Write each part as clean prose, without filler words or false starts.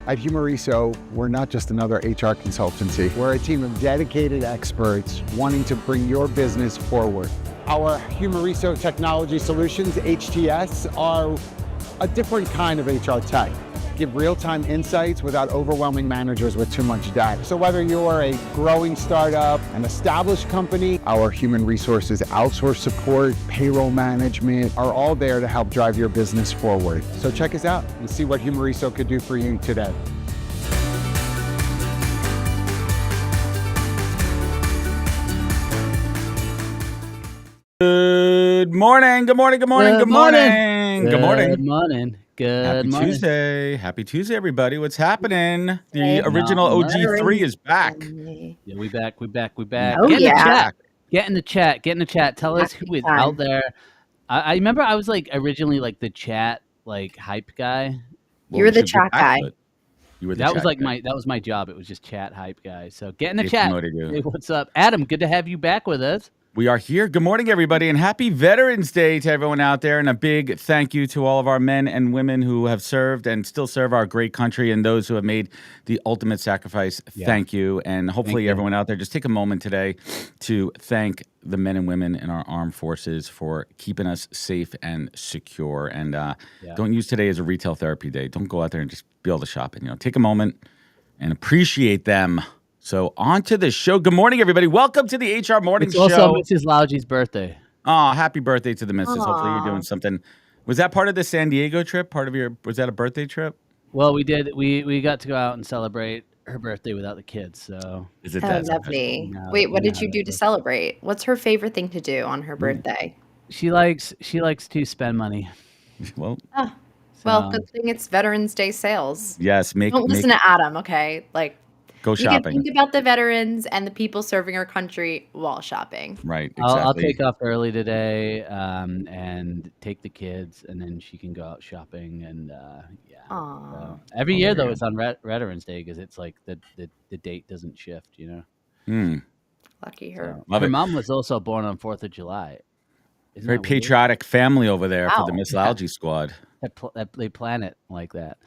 At Humoriso, we're not just another HR consultancy. We're a team of dedicated experts wanting to bring your business forward. Our Humoriso Technology Solutions, HTS, are a different kind of HR tech. Give real-time insights without overwhelming managers with too much data. So whether you're a growing startup, an established company, our human resources outsource support, payroll management are all there to help drive your business forward. So check us out and see what Humoriso could do for you today. Good morning. Good morning. Good morning. Good morning. Good morning. Good morning. Happy morning. Tuesday. Happy Tuesday, everybody. What's happening? The Hey, original OG3 is back. Yeah, we back. Oh, Get in the yeah. chat. Get in the chat. Tell us who is Time. out there. I remember I was like originally like the chat like hype guy. You were the chat guy. You were the That chat was like guy. that was my job. It was just chat hype guy. So get in the Get chat. promoted, you. Hey, what's up, Adam? Good to have you back with us. We are here. Good morning, everybody, and happy Veterans Day to everyone out there. And a big thank you to all of our men and women who have served and still serve our great country and those who have made the ultimate sacrifice. Yeah. Thank you. And hopefully Thank you. everyone out there, just take a moment today to thank the men and women in our armed forces for keeping us safe and secure. And don't use today as a retail therapy day. Don't go out there and just be able to shop. And, take a moment and appreciate them. So on to the show. Good morning, everybody. Welcome to the HR Morning Show. It's also Mrs. Lauji's birthday. Oh, happy birthday to the missus. Aww. Hopefully you're doing something. Was that part of the San Diego trip? Was that a birthday trip? Well, we did. We got to go out and celebrate her birthday without the kids. So Is it Oh, that lovely. No, Wait, what no, did you do to no. celebrate? What's her favorite thing to do on her birthday? She likes to spend money. Well, Well, good thing it's Veterans Day sales. yes. Don't listen to Adam, okay? Like, Go you can shopping. think about the veterans and the people serving our country while shopping. Right, exactly. I'll take off early today and take the kids, and then she can go out shopping. And Aw. so every year though it's on Veterans Day because it's like the date doesn't shift. Lucky her. So, Love her it. mom was also born on 4th of July. Isn't Very that weird? patriotic family over there for the Wow. Miss Algae squad. That they plan it like that.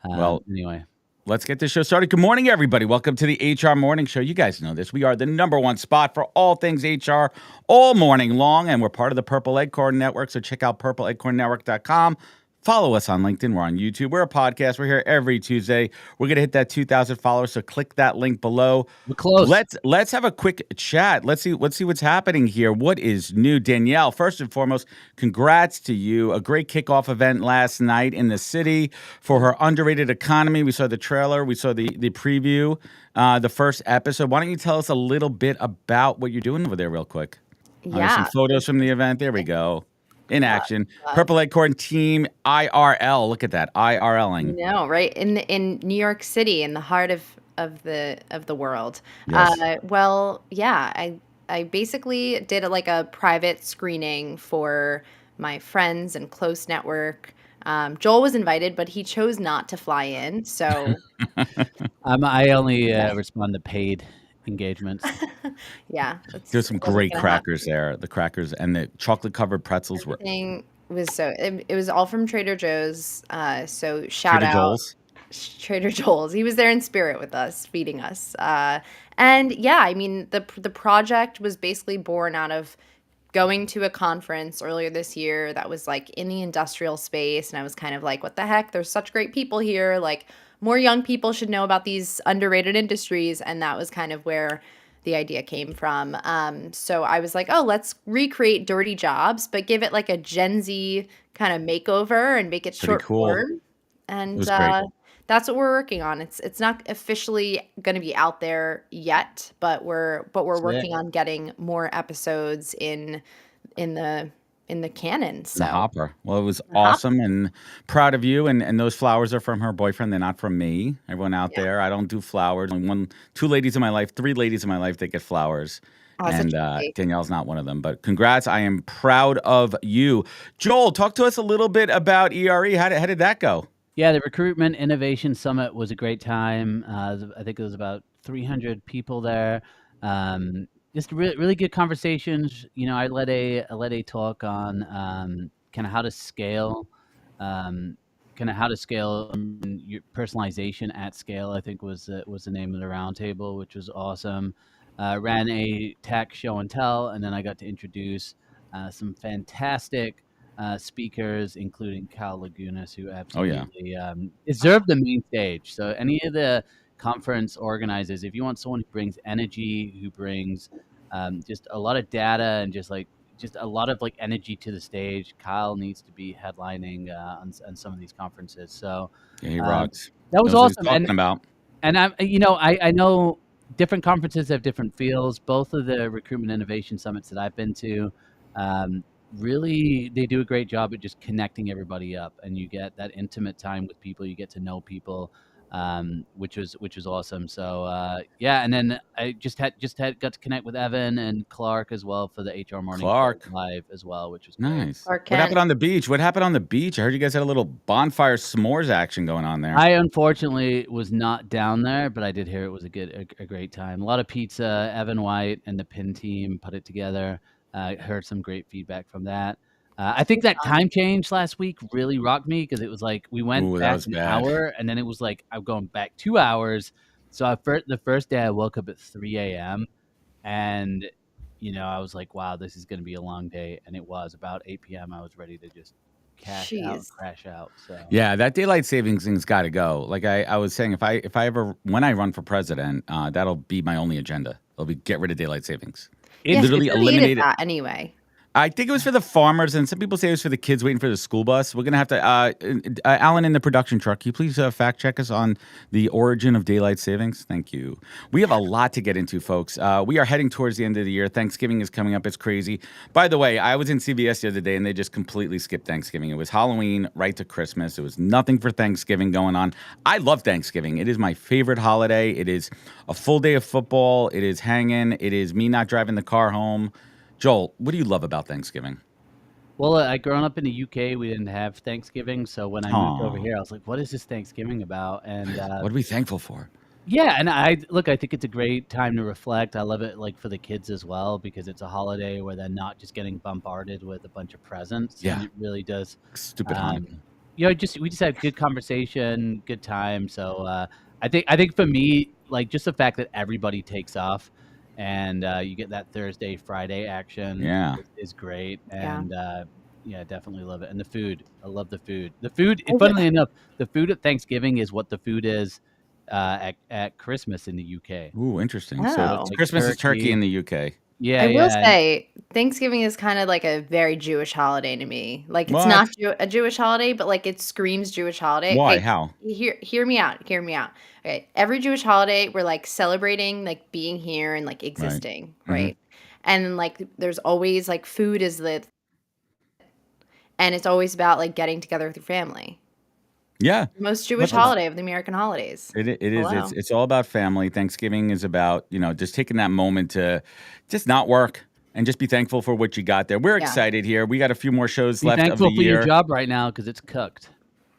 Well, anyway. Let's get this show started. Good morning, everybody. Welcome to the HR Morning Show. You guys know this. We are the #1 spot for all things HR all morning long, and we're part of the Purple Acorn Network, so check out purpleacornnetwork.com. Follow us on LinkedIn. We're on YouTube. We're a podcast. We're here every Tuesday. We're going to hit that 2,000 followers, so click that link below. We're close. Let's have a quick chat. Let's see what's happening here. What is new? Danielle, first and foremost, congrats to you. A great kickoff event last night in the city for her underrated economy. We saw the trailer. We saw the preview, the first episode. Why don't you tell us a little bit about what you're doing over there real quick? Yeah. Some photos from the event. There we go. In action. Purple Acorn Team IRL. Look at that. IRLing. No, right in New York City, in the heart of the world. Yes. Well, yeah, I basically did a private screening for my friends and close network. Joel was invited, but he chose not to fly in. So I only respond to paid engagements. yeah, There's some great crackers there. The crackers and the chocolate-covered pretzels were. Everything was it was all from Trader Joe's. So shout Trader out Joel's. Trader Joel's. He was there in spirit with us, feeding us. And yeah, I mean, the project was basically born out of going to a conference earlier this year that was like in the industrial space, and I was kind of like, what the heck? There's such great people here. Like, more young people should know about these underrated industries, and that was kind of where the idea came from. So I was like, oh, let's recreate Dirty Jobs, but give it like a Gen Z kind of makeover and make it Pretty short cool. form. And It was great. that's what we're working on. It's not officially going to be out there yet, but we're working on getting more episodes in the canon. So The hopper. Well, it was The hopper. awesome and proud of you. And those flowers are from her boyfriend. They're not from me. Everyone out Yeah. there, I don't do flowers. Only 2 ladies in my life, 3 ladies in my life that get flowers. Oh, such And a treat. Danielle's not one of them. But congrats. I am proud of you. Joel, talk to us a little bit about ERE. How did that go? Yeah, the Recruitment Innovation Summit was a great time. I think it was about 300 people there. Just really good conversations. I led a talk on kind of how to scale kind kind of how to scale your personalization at scale, I think was the name of the roundtable, which was awesome. Ran a tech show and tell, and then I got to introduce some fantastic speakers, including Cal Lagunas, who Oh yeah. absolutely deserve the main stage. So any of the conference organizers, if you want someone who brings energy, who brings just a lot of data and just a lot of like energy to the stage, Kyle needs to be headlining on some of these conferences. So Yeah, he um, rocks. that was Knows what he's awesome. talking about. And I know different conferences have different feels. Both of the recruitment innovation summits that I've been to, really they do a great job at just connecting everybody up, and you get that intimate time with people. You get to know people, which was awesome. So yeah, and then I got to connect with Evan and Clark as well for the HR Morning Show Clark. live as well, which was great. Nice. Clark What happened Kent. on the beach? What happened on the beach? I heard you guys had a little bonfire s'mores action going on there. I unfortunately was not down there, but I did hear it was a great time. A lot of pizza. Evan White and the Pin team put it together. Heard some great feedback from that. I think that time change last week really rocked me because it was like we went Ooh, that back was an bad. hour, and then it was like I'm going back 2 hours. So the first day I woke up at 3 a.m. and I was like, wow, this is going to be a long day, and it was. About 8 p.m. I was ready to just cash out and Jeez. crash out. So Yeah, that daylight savings thing's got to go. Like I was saying, if I ever when I run for president, that'll be my only agenda. It'll be get rid of daylight savings. Yeah, it's who Literally created eliminate it. that anyway? I think it was for the farmers, and some people say it was for the kids waiting for the school bus. We're gonna have to, Alan in the production truck. Can you please fact check us on the origin of daylight savings? Thank you. We have a lot to get into, folks. We are heading towards the end of the year. Thanksgiving is coming up. It's crazy. By the way, I was in CVS the other day, and they just completely skipped Thanksgiving. It was Halloween right to Christmas. There was nothing for Thanksgiving going on. I love Thanksgiving. It is my favorite holiday. It is a full day of football. It is hanging. It is me not driving the car home. Joel, what do you love about Thanksgiving? Well, I growing up in the UK, we didn't have Thanksgiving, so when I moved over Aw, here, I was like, "What is this Thanksgiving about?" And what are we thankful for? yeah, and I think it's a great time to reflect. I love it, like for the kids as well, because it's a holiday where they're not just getting bombarded with a bunch of presents, and Yeah, it really does. stupid Um, Hanukkah. we just had good conversation, good time. So I think for me, like just the fact that everybody takes off, and you get that Thursday Friday action Yeah. is great. Yeah. And yeah, definitely love it. And the food, I love the food. The food, I funnily enough, the food at Thanksgiving is what the food is at Christmas in the UK. Ooh, interesting. So So it's Oh. like Christmas is turkey turkey. in the UK. Yeah, I will yeah. say Thanksgiving is kind of like a very Jewish holiday to me. Like it's not What? a Jewish holiday, but like it screams Jewish holiday. Why? Okay, How? hear me out. Hear me out. Okay, every Jewish holiday we're like celebrating like being here and like Right. existing, hmm right? And then like there's always like food is the and it's always about like getting together with your family. Yeah. Most What Jewish else? holiday of the American holidays. It is. Hello. It's all about family. Thanksgiving is about, just taking that moment to just not work and just be thankful for what you got there. We're Yeah. excited here. We got a few more shows Be left of the thankful for your year. job right now because it's cooked.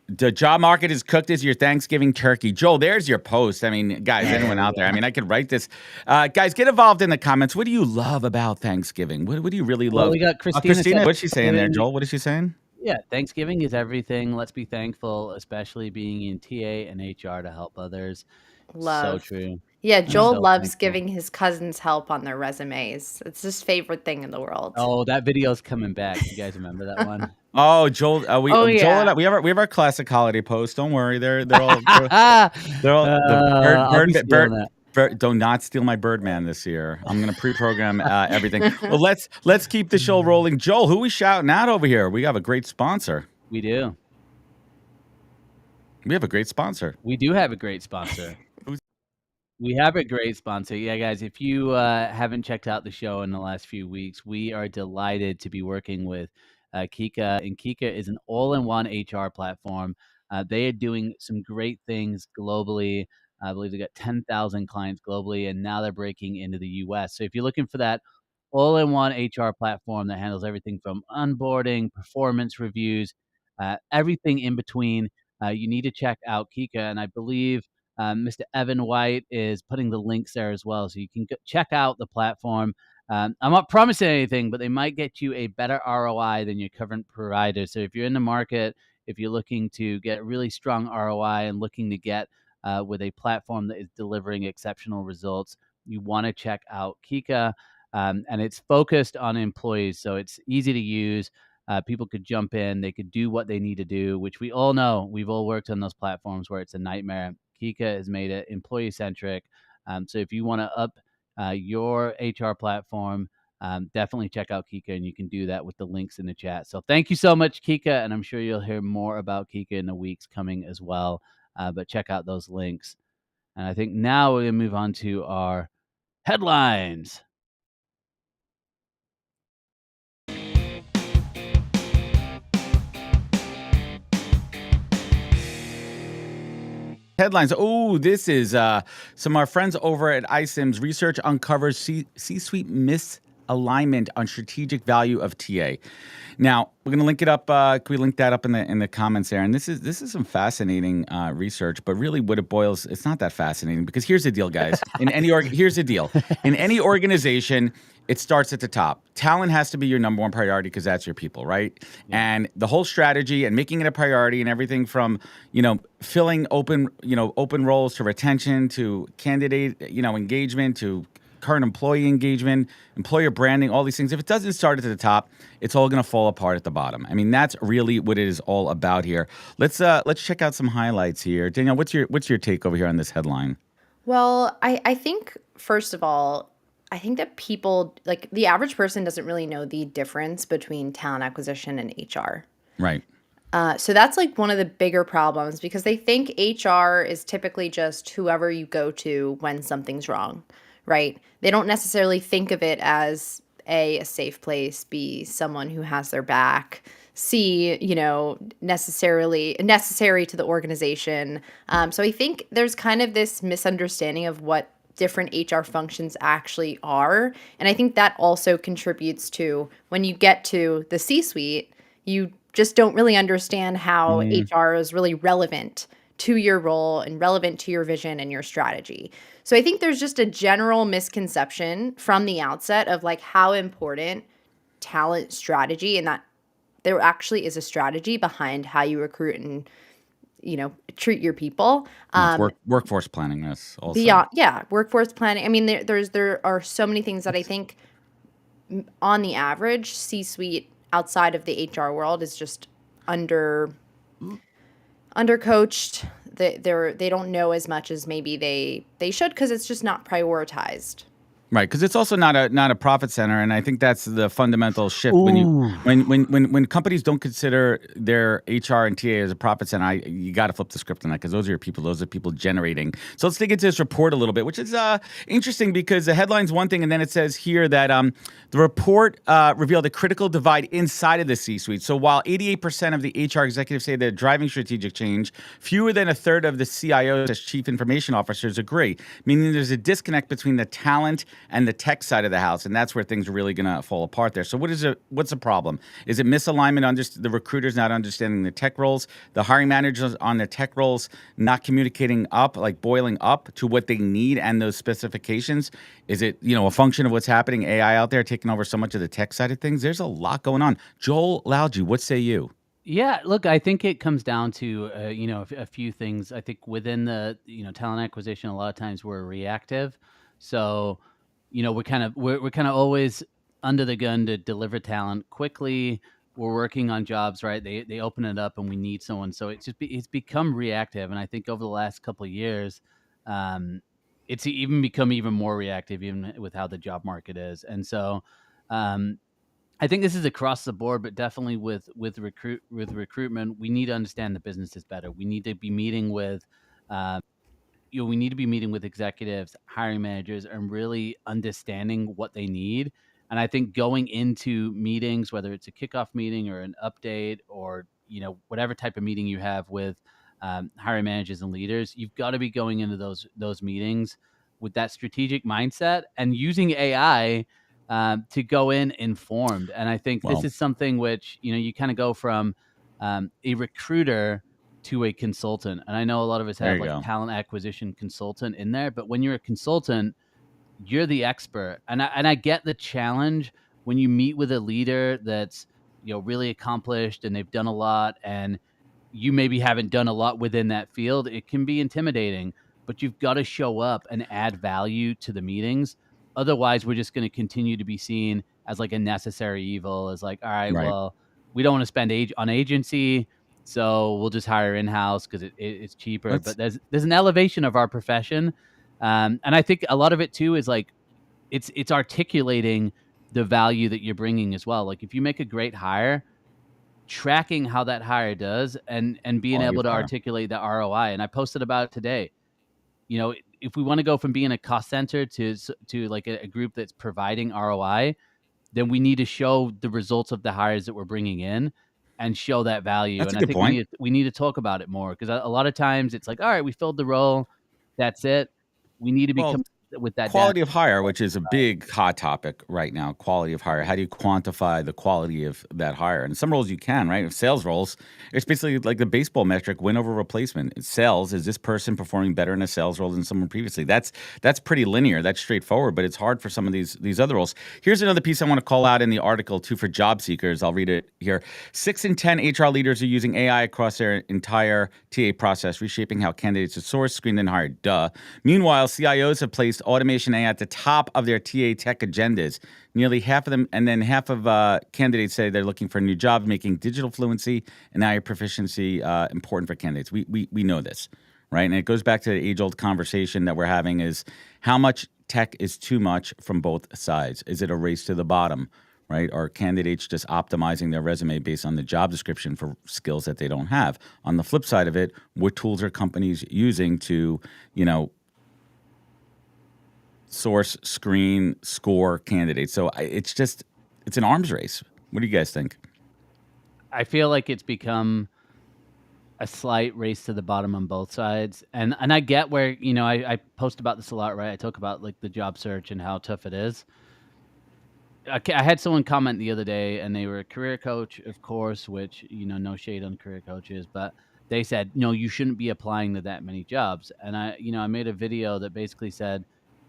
The job market is cooked as your Thanksgiving turkey. Joel, there's your post. I mean, guys, There anyone we out there? I go. mean, I could write this. Guys, get involved in the comments. What do you love about Thanksgiving? What do you really Well, love? we got Christina. Christina, said what's she saying there, Thanksgiving. Joel? What is she saying? Yeah, Thanksgiving is everything. Let's be thankful, especially being in TA and HR to help others. So Love. true. Yeah, I'm Joel Yeah. so loves thankful. giving his cousins help on their resumes. It's his favorite thing in the world. Oh, that video's coming back. You guys remember that one? Oh, Joel, Oh Joel and yeah. I, we have our classic holiday post. Don't worry, they're all the I'll be stealing that. Do not steal my Birdman this year. I'm gonna pre-program everything. Well, let's keep the show rolling. Joel, who we shouting out over here? We have a great sponsor. We do. We have a great sponsor. We do have a great sponsor. Who's- We have a great sponsor. Yeah, guys, if you haven't checked out the show in the last few weeks, we are delighted to be working with Kika. And Kika is an all-in-one HR platform. They are doing some great things globally. I believe they got 10,000 clients globally, and now they're breaking into the US. So if you're looking for that all-in-one HR platform that handles everything from onboarding, performance reviews, everything in between, you need to check out Kika. And I believe Mr. Evan White is putting the links there as well, so you can check out the platform. I'm not promising anything, but they might get you a better ROI than your current provider. So if you're in the market, if you're looking to get really strong ROI and looking to get with a platform that is delivering exceptional results, you want to check out Kika. And it's focused on employees, so it's easy to use. People could jump in, they could do what they need to do, which we all know. We've all worked on those platforms where it's a nightmare. Kika has made it employee centric. So if you want to up your HR platform, definitely check out Kika, and you can do that with the links in the chat. So thank you so much, Kika, and I'm sure you'll hear more about Kika in the weeks coming as well. But check out those links. And I think now we're going to move on to our headlines. Headlines. Oh, this is some of our friends over at iSIMS. Research uncovers C-suite misalignment on strategic value of TA. Now we're going to link it up. Can we link that up in the comments there? And this is some fascinating research, but really what it boils, it's not that fascinating, because here's the deal, guys. Here's the deal. In any organization, it starts at the top. Talent has to be your number one priority because that's your people, right? Yeah. And the whole strategy and making it a priority and everything from, filling open roles to retention to candidate, engagement to current employee engagement, employer branding, all these things. If it doesn't start at the top, it's all going to fall apart at the bottom. I mean, that's really what it is all about here. Let's check out some highlights here. Danielle, what's your take over here on this headline? Well, I think, first of all, I think that people, like the average person, doesn't really know the difference between talent acquisition and HR. Right. So that's like one of the bigger problems, because they think HR is typically just whoever you go to when something's wrong, right? They don't necessarily think of it as a safe place, B, someone who has their back, C, necessary to the organization. So I think there's kind of this misunderstanding of what different HR functions actually are. And I think that also contributes to, when you get to the C-suite, you just don't really understand how HR is really relevant to your role and relevant to your vision and your strategy. So I think there's just a general misconception from the outset of like how important talent strategy, and that there actually is a strategy behind how you recruit and treat your people. Workforce planning is also. Workforce planning. I mean, there are so many things that I think on the average C-suite outside of the HR world is just undercoached. They don't know as much as maybe they should, because it's just not prioritized. Right, because it's also not a profit center, and I think that's the fundamental shift. When companies don't consider their HR and TA as a profit center, you got to flip the script on that, because those are your people. Those are people generating. So let's dig into this report a little bit, which is interesting, because the headline's one thing, and then it says here that the report revealed a critical divide inside of the C-suite. So while 88% of the HR executives say they're driving strategic change, fewer than a third of the CIOs as chief information officers agree, meaning there's a disconnect between the talent and the tech side of the house, and that's where things are really going to fall apart there. So what's the problem? Is it misalignment on just the recruiters not understanding the tech roles, the hiring managers on the tech roles not communicating up, like boiling up to what they need and those specifications? Is it, a function of what's happening, AI out there taking over so much of the tech side of things? There's a lot going on. Joel Lalji, what say you? Yeah, look, I think it comes down to a few things. I think within the talent acquisition, a lot of times we're reactive, so we're kind of always under the gun to deliver talent quickly. We're working on jobs, right? They open it up and we need someone, so it's become reactive. And I think over the last couple of years, it's even become even more reactive, even with how the job market is. And so I think this is across the board, but definitely with recruitment, we need to understand the businesses better. We need to be meeting with we need to be meeting with executives, hiring managers, and really understanding what they need. And I think going into meetings, whether it's a kickoff meeting or an update, or whatever type of meeting you have with hiring managers and leaders, you've got to be going into those meetings with that strategic mindset and using AI to go in informed. And I think this is something which you kind of go from a recruiter to a consultant. And I know a lot of us have like talent acquisition consultant in there, but when you're a consultant, you're the expert. And I get the challenge when you meet with a leader that's really accomplished and they've done a lot, and you maybe haven't done a lot within that field, it can be intimidating, but you've got to show up and add value to the meetings. Otherwise, we're just going to continue to be seen as like a necessary evil, as like, all right, Right. well, we don't want to spend on agency, so we'll just hire in-house because it's cheaper. Let's But there's an elevation of our profession. And I think a lot of it too is like it's articulating the value that you're bringing as well. Like if you make a great hire, tracking how that hire does and being quality able of to hire. articulate the ROI. And I posted about it today. You know, if we want to go from being a cost center to like a group that's providing ROI, then we need to show the results of the hires that we're bringing in and show that value. That's And a I good think point. we need to talk about it more because a lot of times it's like, all right, we filled the role, that's it. We need to Well, become with that down. quality of hire, which is a big hot topic right now. Quality of hire. How do you quantify the quality of that hire? And some roles you can, right? If sales roles, it's basically like the baseball metric: win over replacement. It's sales, is this person performing better in a sales role than someone previously? That's pretty linear. That's straightforward. But it's hard for some of these other roles. Here's another piece I want to call out in the article too for job seekers. I'll read it here. 6 in 10 HR leaders are using AI across their entire TA process, reshaping how candidates are sourced, screened, and hired. Duh. Meanwhile, CIOs have placed automation AI at the top of their TA tech agendas. Nearly half of them, and then half of candidates say they're looking for new jobs, making digital fluency and AI proficiency important for candidates. We know this, right? And it goes back to the age-old conversation that we're having: is how much tech is too much from both sides? Is it a race to the bottom? Right? Are candidates just optimizing their resume based on the job description for skills that they don't have? On the flip side of it, what tools are companies using to, source, screen, score candidates? So it's an arms race. What do you guys think? I feel like it's become a slight race to the bottom on both sides. And I get where, I post about this a lot, right? I talk about like the job search and how tough it is. I had someone comment the other day, and they were a career coach, of course, which, no shade on career coaches, but they said, no, you shouldn't be applying to that many jobs. And I made a video that basically said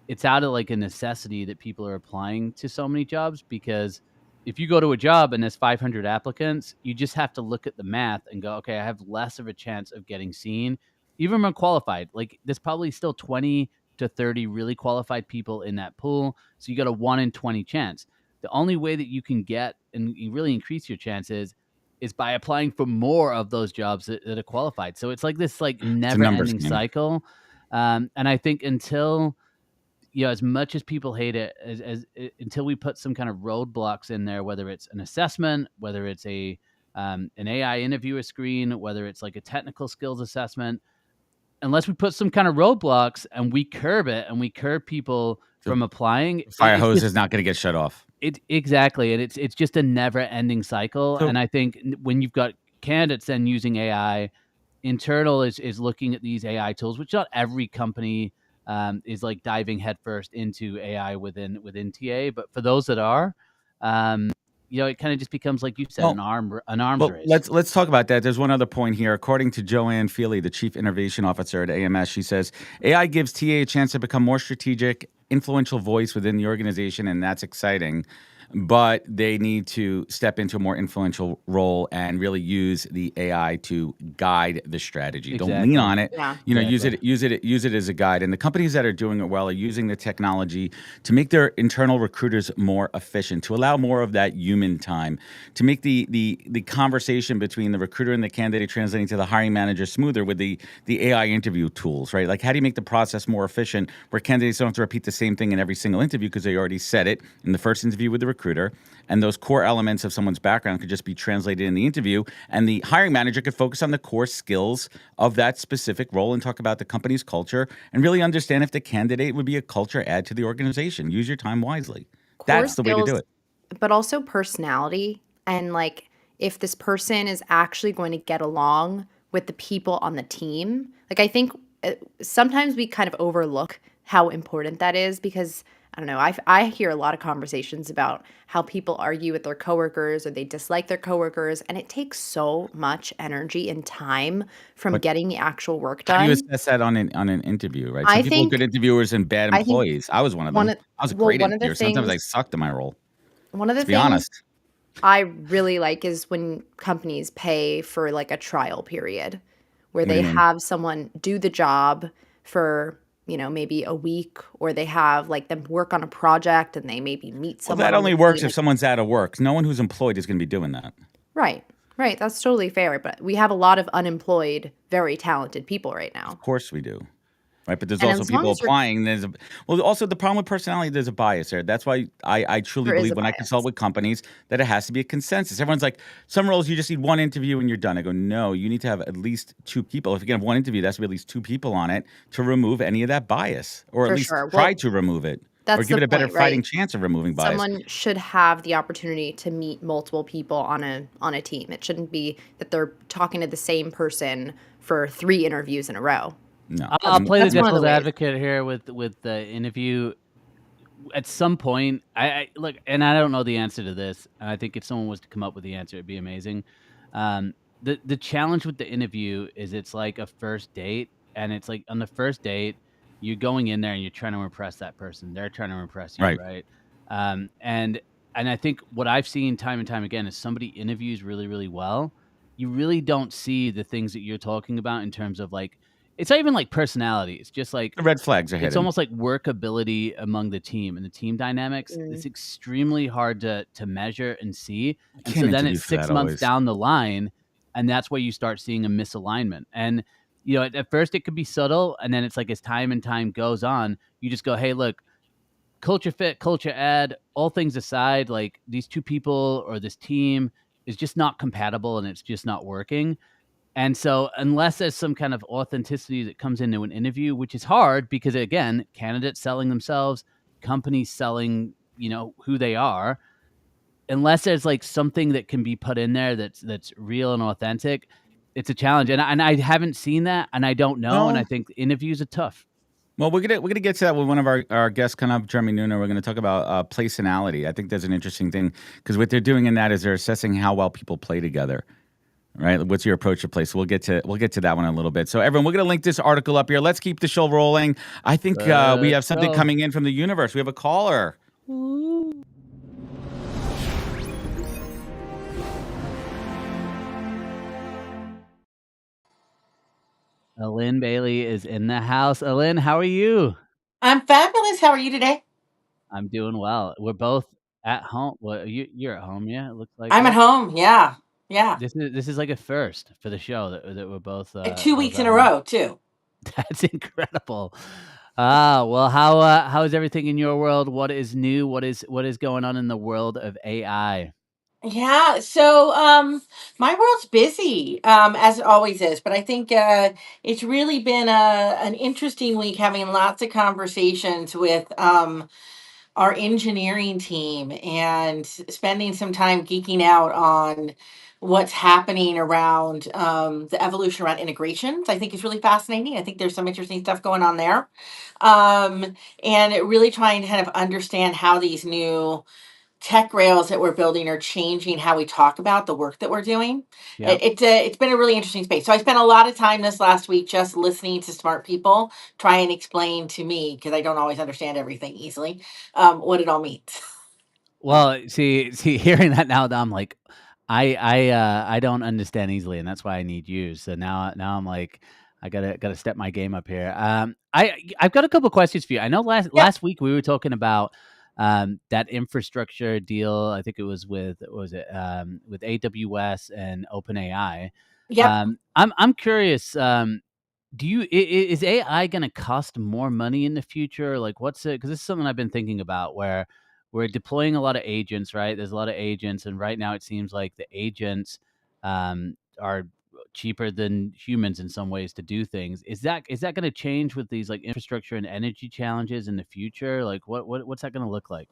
it's out of like a necessity that people are applying to so many jobs, because if you go to a job and there's 500 applicants, you just have to look at the math and go, okay, I have less of a chance of getting seen, even when qualified. Like there's probably still 20 to 30 really qualified people in that pool. So you got a 1 in 20 chance. The only way that you can get and you really increase your chances is by applying for more of those jobs that are qualified. So it's like this like It's a never numbers ending game. cycle. And I think until, as much as people hate it, until we put some kind of roadblocks in there, whether it's an assessment, whether it's an AI interviewer screen, whether it's like a technical skills assessment, unless we put some kind of roadblocks and we curb it and we curb people from applying, Fire hose is not going to get shut off. Exactly, and it's just a never-ending cycle. So- And I think when you've got candidates then using AI, internal is looking at these AI tools, which not every company is like diving headfirst into AI within TA, but for those that are, it kind of just becomes, like you said, Well, an arms race. Let's talk about that. There's one other point here. According to Joanne Feely, the Chief Innovation Officer at AMS, she says AI gives TA a chance to become more strategic, influential voice within the organization, and that's exciting. But they need to step into a more influential role and really use the AI to guide the strategy. Don't lean Exactly. on it. Yeah. Use it as a guide. And the companies that are doing it well are using the technology to make their internal recruiters more efficient, to allow more of that human time, to make the conversation between the recruiter and the candidate translating to the hiring manager smoother with the AI interview tools, right? Like, how do you make the process more efficient where candidates don't have to repeat the same thing in every single interview because they already said it in the first interview with the recruiter, and those core elements of someone's background could just be translated in the interview, and the hiring manager could focus on the core skills of that specific role and talk about the company's culture and really understand if the candidate would be a culture add to the organization. Use your time wisely. That's the way to do it. But also personality, and like if this person is actually going to get along with the people on the team. Like I think sometimes we kind of overlook how important that is, because I don't know, I hear a lot of conversations about how people argue with their coworkers or they dislike their coworkers, and it takes so much energy and time from getting the actual work How do you done. assess that on an interview, right? I Some people are think good interviewers and bad I think employees. I was one of one them. of I was a well, great one of the interviewer. Sometimes I things sucked at my role. one of the Let's be things honest. I really like is when companies pay for like a trial period where What do they you mean? have someone do the job for, maybe a week, or they have like them work on a project and they maybe meet Well, someone that on the only works team. if someone's out of work. No one who's employed is going to be doing that. Right. Right. That's totally fair. But we have a lot of unemployed, very talented people right now. Of course we do. Right, but there's And also as long people as applying. Also the problem with personality. There's a bias there. That's why I truly there is believe a when I consult bias. with companies that it has to be a consensus. Everyone's like, some roles you just need one interview and you're done. I go, no, you need to have at least two people. If you can have one interview, there has to be at least two people on it to remove any of that bias, or at For least sure. try Well, to remove it, or that's give the it a better point, right? fighting chance of removing bias. Someone should have the opportunity to meet multiple people on a team. It shouldn't be that they're talking to the same person for 3 interviews in a row. No, I'll and play the That's one of the devil's ways. advocate here with the interview. At some point, I look, and I don't know the answer to this. And I think if someone was to come up with the answer, it'd be amazing. The challenge with the interview is it's like a first date, and it's like on the first date, you're going in there and you're trying to impress that person. They're trying to impress you, right. right? Um, and and I think what I've seen time and time again is somebody interviews really, really well. You really don't see the things that you're talking about in terms of like it's not even like personality. It's just like The red flags are it's hidden. almost like workability among the team and the team dynamics. Mm. It's extremely hard to measure and see. You And can't so then interview it's for 6 that months always. down the line, and that's where you start seeing a misalignment. And at first it could be subtle, and then it's like as time and time goes on, you just go, "Hey, look, culture fit, culture add, all things aside, like these two people or this team is just not compatible and it's just not working." And so, unless there's some kind of authenticity that comes into an interview, which is hard because, again, candidates selling themselves, companies selling, who they are, unless there's like something that can be put in there that's real and authentic, it's a challenge. And I haven't seen that, and I don't know. And I Well, think interviews are tough. Well, we're gonna get to that with one of our guests coming up, Jeremy Noonan. We're gonna talk about Playsonality. I think that's an interesting thing because what they're doing in that is they're assessing how well people play together. Right? What's your approach to play? So we'll get to that one in a little bit. So everyone, we're gonna link this article up here. Let's keep the show rolling. I think we have Let's something go. coming in from the universe. We have a caller. Alin Bailey is in the house. Alin, how are you? I'm fabulous. How are you today? I'm doing well. We're both at home. Well, you're at home, yeah. It looks like I'm at it. home. Yeah. Yeah. This is like a first for the show that we're both Two both weeks at in a home. row, too. That's incredible. Well, how is everything in your world? What is new? What is going on in the world of AI? Yeah. So my world's busy, as it always is. But I think it's really been an interesting week having lots of conversations with our engineering team and spending some time geeking out on what's happening around the evolution around integrations. I think is really fascinating. I think there's some interesting stuff going on there. And really trying to kind of understand how these new tech rails that we're building are changing how we talk about the work that we're doing. Yeah. It's been a really interesting space. So I spent a lot of time this last week just listening to smart people try and explain to me, because I don't always understand everything easily, what it all means. Well, see, hearing that now, I'm like, I don't understand easily, and that's why I need you. So now I'm like, I gotta step my game up here. I've got a couple questions for you. I know Yep. last week we were talking about that infrastructure deal. I think it was with what was it with AWS and OpenAI. Yep. I'm curious. Do you is AI going to cost more money in the future? Like, what's it? Because this is something I've been thinking about, where we're deploying a lot of agents, right? There's a lot of agents, and right now it seems like the agents are cheaper than humans in some ways to do things. Is that going to change with these like infrastructure and energy challenges in the future? Like, what's that going to look like?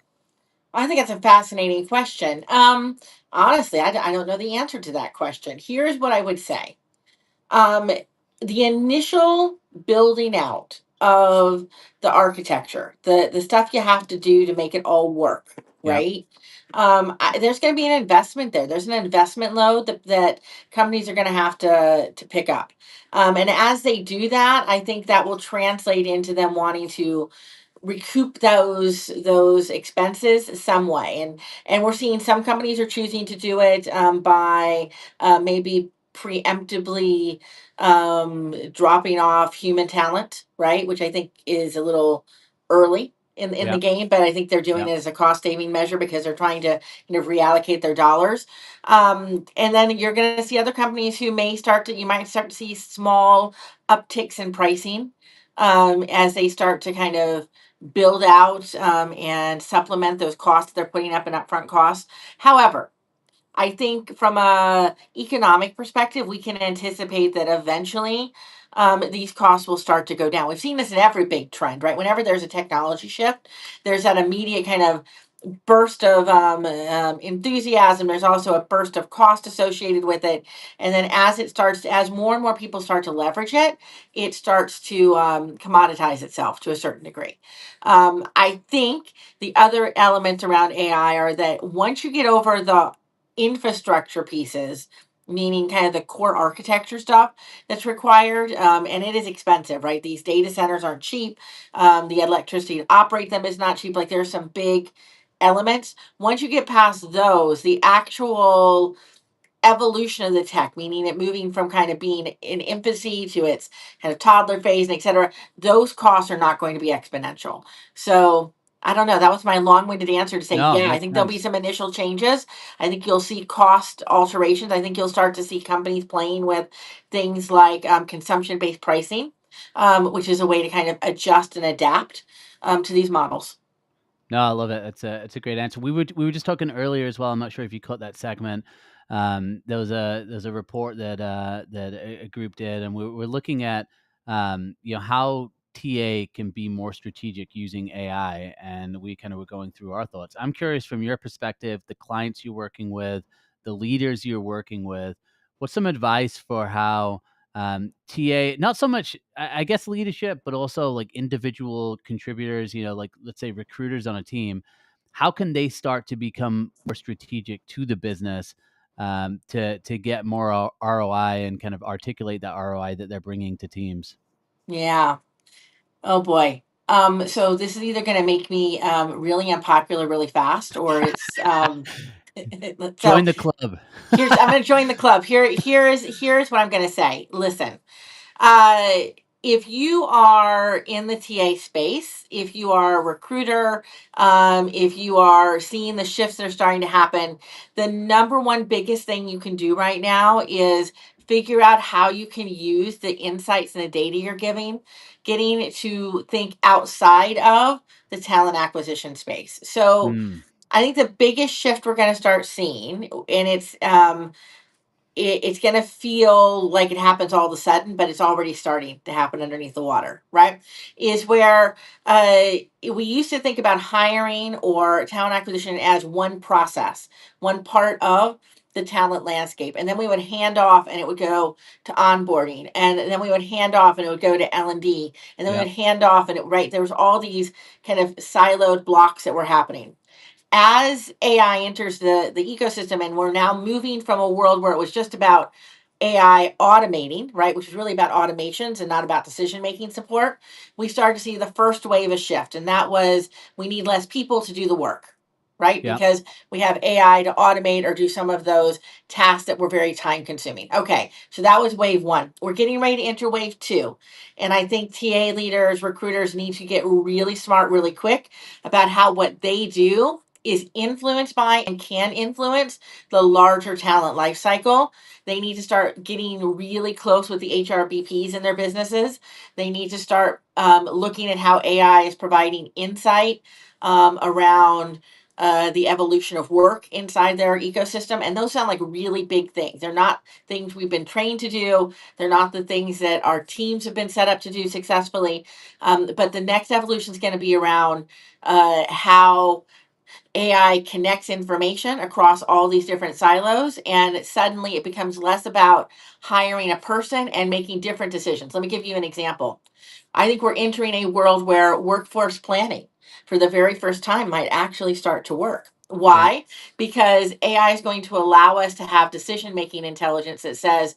I think that's a fascinating question. Honestly, I don't know the answer to that question. Here's what I would say. um, the initial building out of the architecture, the stuff you have to do to make it all work, Yep. right? There's going to be an investment there. There's an investment load that companies are going to have to pick up, and as they do that, I think that will translate into them wanting to recoup those expenses some way. And we're seeing some companies are choosing to do it by maybe preemptively dropping off human talent, right? Which I think is a little early in the Yeah. game, but I think they're doing Yeah. it as a cost saving measure because they're trying to reallocate their dollars. And then you're going to see other companies who you might start to see small upticks in pricing as they start to kind of build out and supplement those costs they're putting up in upfront costs. However, I think from a economic perspective, we can anticipate that eventually these costs will start to go down. We've seen this in every big trend, right? Whenever there's a technology shift, there's that immediate kind of burst of enthusiasm. There's also a burst of cost associated with it, and then as more and more people start to leverage it, it starts to commoditize itself to a certain degree. I think the other elements around AI are that once you get over the infrastructure pieces, meaning kind of the core architecture stuff that's required, and it is expensive, right? These data centers aren't cheap. The electricity to operate them is not cheap. Like there's some big elements. Once you get past those, the actual evolution of the tech, meaning it moving from kind of being in infancy to its kind of toddler phase and et cetera, those costs are not going to be exponential. So I don't know. That was my long-winded answer to say, No, yeah, I makes think there'll be sense. some initial changes. I think you'll see cost alterations. I think you'll start to see companies playing with things like consumption-based pricing, which is a way to kind of adjust and adapt to these models. No, I love it. It's a great answer. We were just talking earlier as well. I'm not sure if you caught that segment. There's a report that a group did, and we're looking at how TA can be more strategic using AI, and we kind of were going through our thoughts. I'm curious from your perspective, the clients you're working with, the leaders you're working with, what's some advice for how TA, not so much, I guess, leadership, but also like individual contributors, like let's say recruiters on a team, how can they start to become more strategic to the business to get more ROI and kind of articulate that ROI that they're bringing to teams? Yeah. Oh boy. So this is either going to make me really unpopular really fast, or it's so Join the club. I'm going to join the club. Here's what I'm going to say. Listen, uh, if you are in the TA space, if you are a recruiter, if you are seeing the shifts that are starting to happen, the number one biggest thing you can do right now is figure out how you can use the insights and the data you're getting to think outside of the talent acquisition space. So Hmm. I think the biggest shift we're going to start seeing, and it's going to feel like it happens all of a sudden, but it's already starting to happen underneath the water, right? Is where we used to think about hiring or talent acquisition as one process, one part of the talent landscape. And then we would hand off and it would go to onboarding. And then we would hand off and it would go to L&D. And then we Yeah. would hand off and right, there was all these kind of siloed blocks that were happening as AI enters the ecosystem, and we're now moving from a world where it was just about AI automating, right, which is really about automations and not about decision making support, we started to see the first wave of shift. And that was we need less people to do the work, right? Yeah. Because we have AI to automate or do some of those tasks that were very time consuming. Okay, so that was wave one. We're getting ready to enter wave two. And I think TA leaders, recruiters need to get really smart really quick about how what they do is influenced by and can influence the larger talent life cycle. They need to start getting really close with the HRBPs in their businesses. They need to start looking at how AI is providing insight around the evolution of work inside their ecosystem. And those sound like really big things. They're not things we've been trained to do. They're not the things that our teams have been set up to do successfully. But the next evolution is going to be around how AI connects information across all these different silos, and suddenly it becomes less about hiring a person and making different decisions. Let me give you an example. I think we're entering a world where workforce planning for the very first time might actually start to work. Yeah. Why? Because AI is going to allow us to have decision making intelligence that says,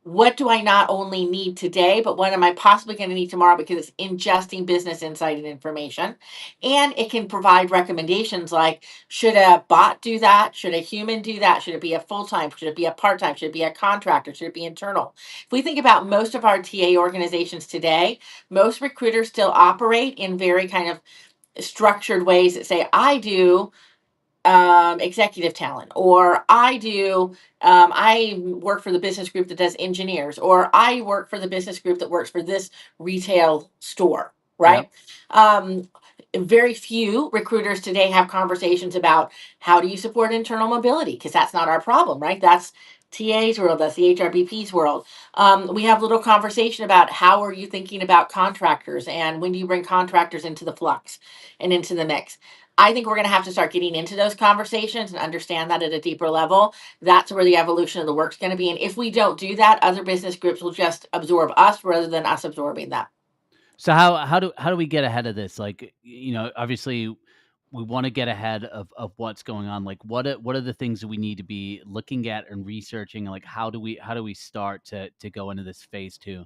what do I not only need today, but what am I possibly going to need tomorrow, because it's ingesting business insight and information. And it can provide recommendations like, should a bot do that? Should a human do that? Should it be a full-time? Should it be a part-time? Should it be a contractor? Should it be internal? If we think about most of our TA organizations today, most recruiters still operate in very kind of structured ways that say, I do executive talent, or I work for the business group that does engineers, or I work for the business group that works for this retail store, Yep. right? Very few recruiters today have conversations about how do you support internal mobility, because that's not our problem, right? That's TA's world, that's the HRBP's world. We have little conversation about how are you thinking about contractors, and when do you bring contractors into the flux and into the mix. I think we're going to have to start getting into those conversations and understand that at a deeper level. That's where the evolution of the work's going to be. And if we don't do that, other business groups will just absorb us rather than us absorbing them. So how do we get ahead of this? Like, obviously we want to get ahead of what's going on. Like, what are the things that we need to be looking at and researching? And like, how do we start to go into this phase two?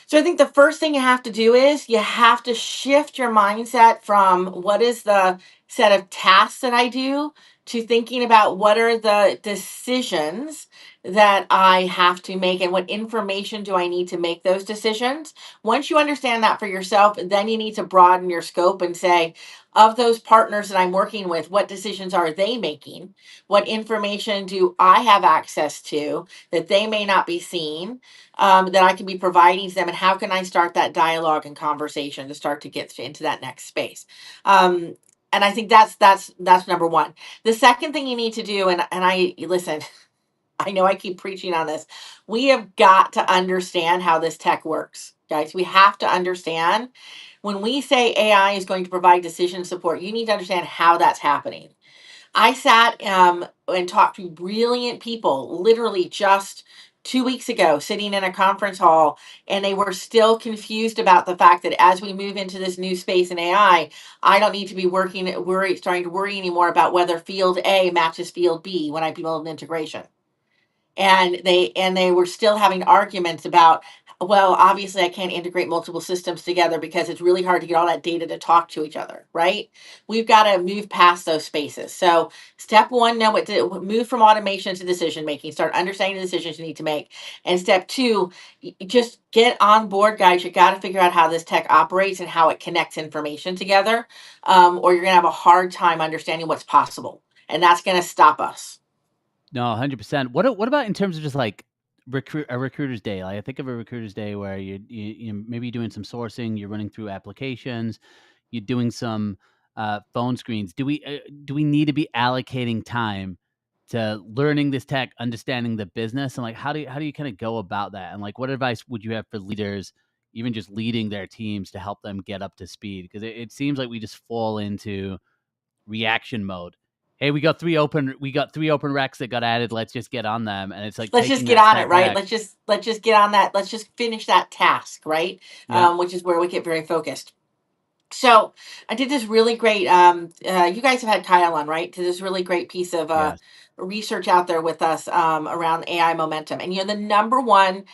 So I think the first thing you have to do is you have to shift your mindset from what is the set of tasks that I do to thinking about what are the decisions that I have to make and what information do I need to make those decisions. Once you understand that for yourself, then you need to broaden your scope and say, of those partners that I'm working with, what decisions are they making? What information do I have access to that they may not be seeing? That I can be providing to them, and how can I start that dialogue and conversation to start to get into that next space. And I think that's number one. The second thing you need to do, and I listen, I know I keep preaching on this. We have got to understand how this tech works, guys. We have to understand when we say AI is going to provide decision support, you need to understand how that's happening. I sat and talked to brilliant people literally just 2 weeks ago, sitting in a conference hall, and they were still confused about the fact that as we move into this new space in AI, I don't need to be starting to worry anymore about whether field A matches field B when I build an integration. And they were still having arguments about, well, obviously I can't integrate multiple systems together because it's really hard to get all that data to talk to each other, right? We've got to move past those spaces. So step one, know what to move from automation to decision making, start understanding the decisions you need to make. And step two, just get on board, guys. You got to figure out how this tech operates and how it connects information together, or you're going to have a hard time understanding what's possible, and that's going to stop us. No, 100%. What about in terms of just like a recruiter's day? Like, I think of a recruiter's day where you maybe doing some sourcing, you're running through applications, you're doing some phone screens. Do we need to be allocating time to learning this tech, understanding the business, and like how do you kind of go about that? And like, what advice would you have for leaders, even just leading their teams, to help them get up to speed? Because it seems like we just fall into reaction mode. Hey, we got three open recs that got added. Let's just get on them. And it's like Let's just taking get that on it, step right? back. Let's just get on that. Let's just finish that task, right? Yeah. Which is where we get very focused. So I did this really great. You guys have had Kyle on, right? Did this really great piece of Yes. research out there with us around AI momentum. And the number one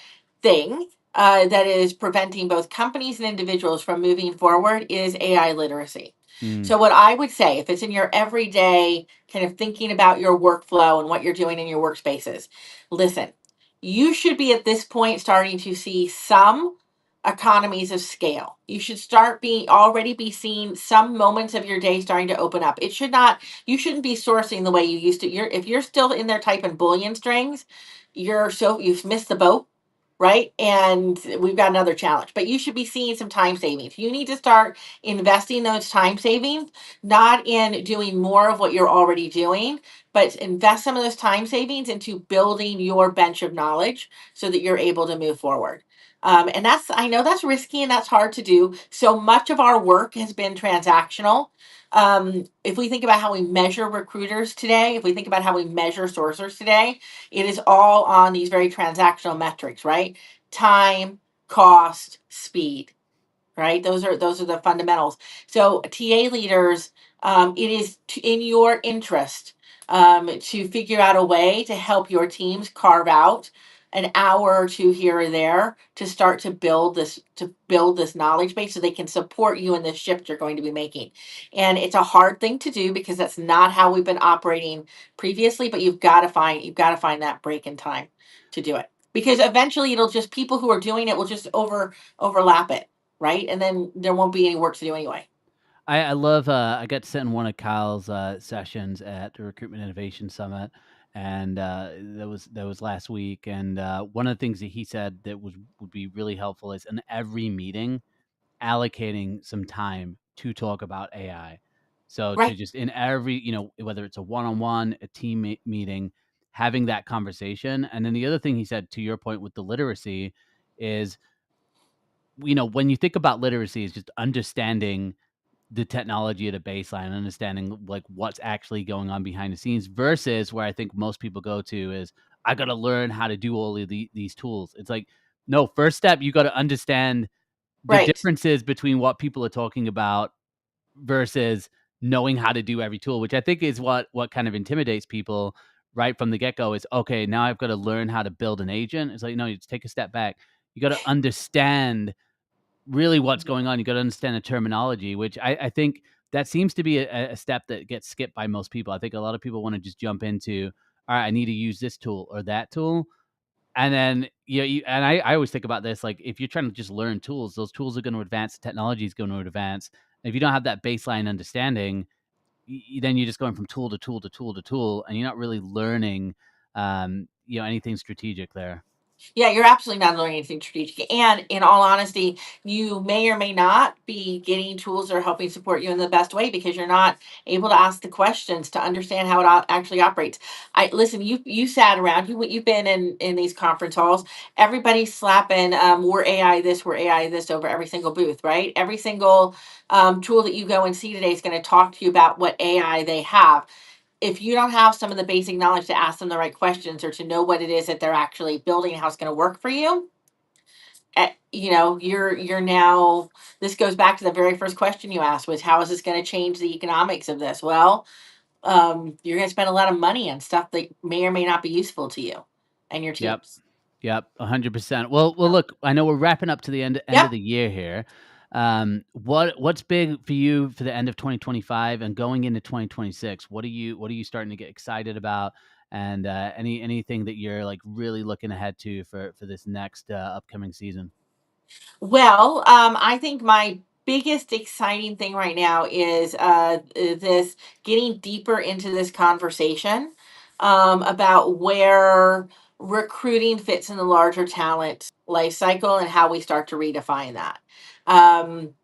thing that is preventing both companies and individuals from moving forward is AI literacy. Mm. So what I would say, if it's in your everyday kind of thinking about your workflow and what you're doing in your workspaces, listen, you should be at this point starting to see some economies of scale. You should already be seeing some moments of your day starting to open up. You shouldn't be sourcing the way you used to. If you're still in there typing Boolean strings, you've missed the boat, right? And we've got another challenge. But you should be seeing some time savings. You need to start investing those time savings, not in doing more of what you're already doing, but invest some of those time savings into building your bench of knowledge so that you're able to move forward. And I know that's risky and that's hard to do. So much of our work has been transactional. If we think about how we measure recruiters today, if we think about how we measure sourcers today, it is all on these very transactional metrics, right? Time, cost, speed, right? Those are the fundamentals. So TA leaders, it is in your interest to figure out a way to help your teams carve out an hour or two here or there to start to build this knowledge base so they can support you in the shift you're going to be making. And it's a hard thing to do because that's not how we've been operating previously, but you've got to find that break in time to do it. Because eventually it'll just people who are doing it will just overlap it, right? And then there won't be any work to do anyway. I love. I got to sit in one of Kyle's sessions at the Recruitment Innovation Summit, and that was last week. And one of the things that he said that would be really helpful is in every meeting allocating some time to talk about AI. So to Right. just in every, whether it's a one-on-one, a team meeting, having that conversation. And then the other thing he said, to your point with the literacy, is when you think about literacy, is just understanding the technology at a baseline, understanding like what's actually going on behind the scenes versus where I think most people go to is I got to learn how to do all of these tools. It's like, no, first step, you got to understand the Right. differences between what people are talking about versus knowing how to do every tool, which I think is what kind of intimidates people right from the get-go is, okay, now I've got to learn how to build an agent. It's like, no, you just take a step back. You got to understand really what's going on. You got to understand the terminology, which I think that seems to be a step that gets skipped by most people. I think a lot of people want to just jump into, all right, I need to use this tool or that tool. And then, and I always think about this, like if you're trying to just learn tools, those tools are going to advance, technology is going to advance. And if you don't have that baseline understanding, then you're just going from tool to tool to tool to tool, and you're not really learning, anything strategic there. Yeah, you're absolutely not learning anything strategic. And in all honesty, you may or may not be getting tools that are helping support you in the best way because you're not able to ask the questions to understand how it actually operates. I listen. You sat around. You've been in these conference halls. Everybody's slapping we're AI this, we're AI this over every single booth, right? Every single tool that you go and see today is going to talk to you about what AI they have. If you don't have some of the basic knowledge to ask them the right questions or to know what it is that they're actually building and how it's going to work for you, you're now. This goes back to the very first question you asked, was how is this going to change the economics of this? Well, you're going to spend a lot of money on stuff that may or may not be useful to you and your Yep. teams. Yep, 100%. Well, look, I know we're wrapping up to the end of Yep. the year here. What's big for you for the end of 2025 and going into 2026? What are you starting to get excited about? And anything that you're like really looking ahead to for this next upcoming season? Well, I think my biggest exciting thing right now is this getting deeper into this conversation about where recruiting fits in the larger talent life cycle and how we start to redefine that. Um,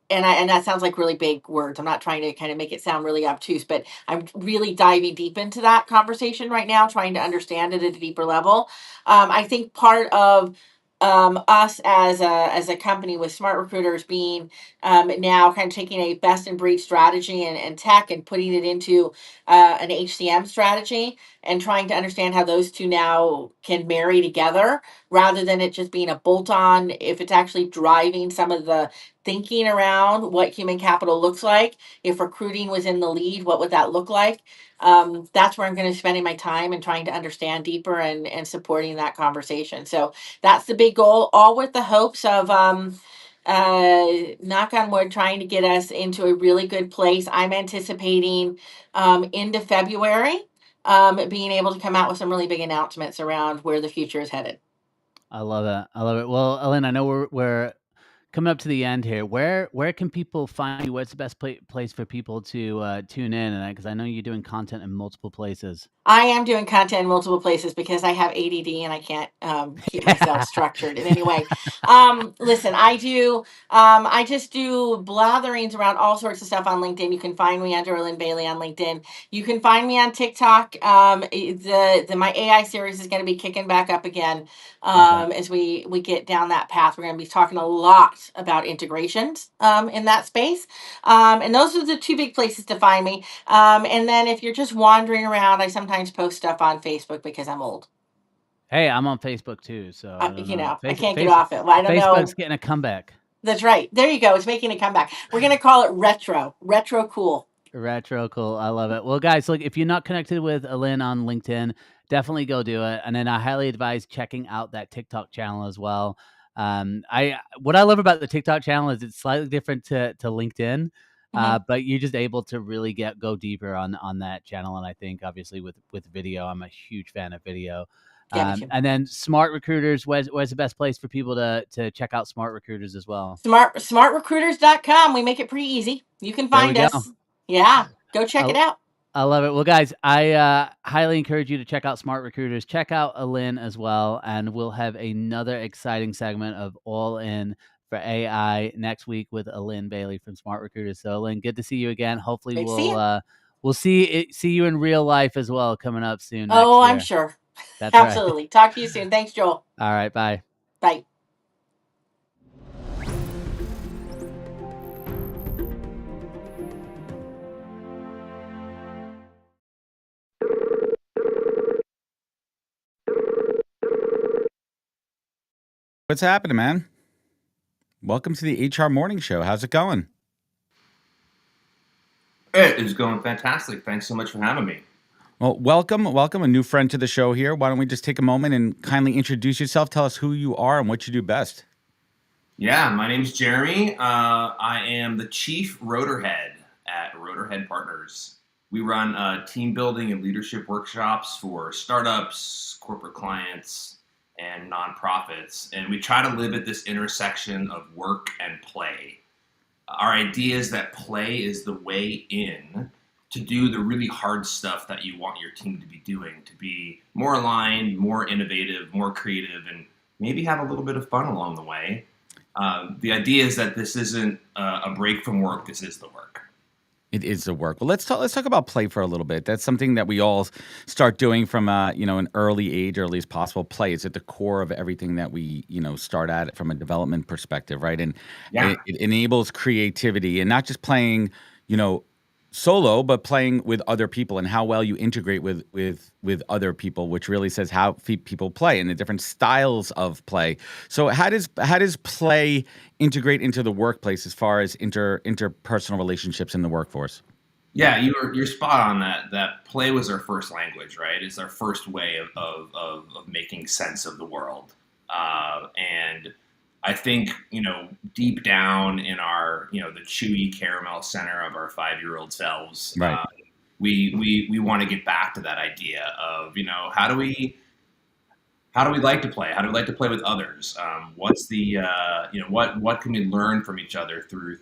and that sounds like really big words. I'm not trying to kind of make it sound really obtuse, but I'm really diving deep into that conversation right now, trying to understand it at a deeper level. I think part of us as a company with smart recruiters being now kind of taking a best in breed strategy and tech and putting it into an HCM strategy and trying to understand how those two now can marry together rather than it just being a bolt on. If it's actually driving some of the thinking around what human capital looks like. If recruiting was in the lead, what would that look like? That's where I'm going to be spending my time and trying to understand deeper and supporting that conversation. So that's the big goal, all with the hopes of knock on wood, trying to get us into a really good place. I'm anticipating into February being able to come out with some really big announcements around where the future is headed. I love it. I love it. Well, Ellen, I know we're coming up to the end here. Where can people find you? What's the best place for people to tune in? And because I know you're doing content in multiple places. I am doing content in multiple places because I have ADD and I can't keep myself structured in any way. Listen, I just do blatherings around all sorts of stuff on LinkedIn. You can find me under Lynn Bailey on LinkedIn. You can find me on TikTok. The my AI series is going to be kicking back up again Love that. as we get down that path. We're going to be talking a lot about integrations in that space, and those are the two big places to find me. And then if you're just wandering around, I sometimes post stuff on Facebook because I'm old. Hey, I'm on Facebook too, so I don't know. I can't get off it. Well, I don't Facebook's know. getting a comeback. That's right. There you go. It's making a comeback. We're going to call it retro cool. Retro cool. I love it. Well, guys, look, if you're not connected with Alin on LinkedIn, definitely go do it. And then I highly advise checking out that TikTok channel as well. I what I love about the TikTok channel is it's slightly different to LinkedIn, Mhm. but you're just able to really go deeper on that channel. And I think obviously with video, I'm a huge fan of video. Yeah, me too. And then Smart Recruiters, where's the best place for people to check out Smart Recruiters as well? Smartrecruiters.com. We make it pretty easy. You can There we find go. us. Yeah, go check it out. I love it. Well, guys, I highly encourage you to check out Smart Recruiters. Check out Alin as well, and we'll have another exciting segment of All In for AI next week with Alin Bailey from Smart Recruiters. So, Alin, good to see you again. Hopefully, Great to see you. we'll see you in real life as well coming up soon next Oh, I'm year. sure. That's right. Absolutely. Talk to you soon. Thanks, Joel. All right, bye. Bye. What's happening, man? Welcome to the HR Morning Show. How's it going? It is going fantastic. Thanks so much for having me. Well, welcome, a new friend to the show here. Why don't we just take a moment and kindly introduce yourself? Tell us who you are and what you do best. Yeah, my name's Jeremy. I am the chief Rotorhead at Rotorhead Partners. We run team building and leadership workshops for startups, corporate clients, and nonprofits. And we try to live at this intersection of work and play. Our idea is that play is the way in to do the really hard stuff that you want your team to be doing, to be more aligned, more innovative, more creative, and maybe have a little bit of fun along the way. The idea is that this isn't a break from work. This is the work. It is the work. Well, let's talk about play for a little bit. That's something that we all start doing from an early age, early as possible. Play is at the core of everything that we start at from a development perspective, right? And Yeah. it enables creativity and not just playing, solo, but playing with other people and how well you integrate with other people, which really says how people play and the different styles of play. So how does play integrate into the workplace as far as interpersonal relationships in the workforce? Yeah, you're spot on that. That play was our first language, right? It's our first way of making sense of the world. And I think, deep down in our, the chewy caramel center of our 5-year-old selves, Right. We want to get back to that idea of, how do we like to play? How do we like to play with others? What's the, what can we learn from each other through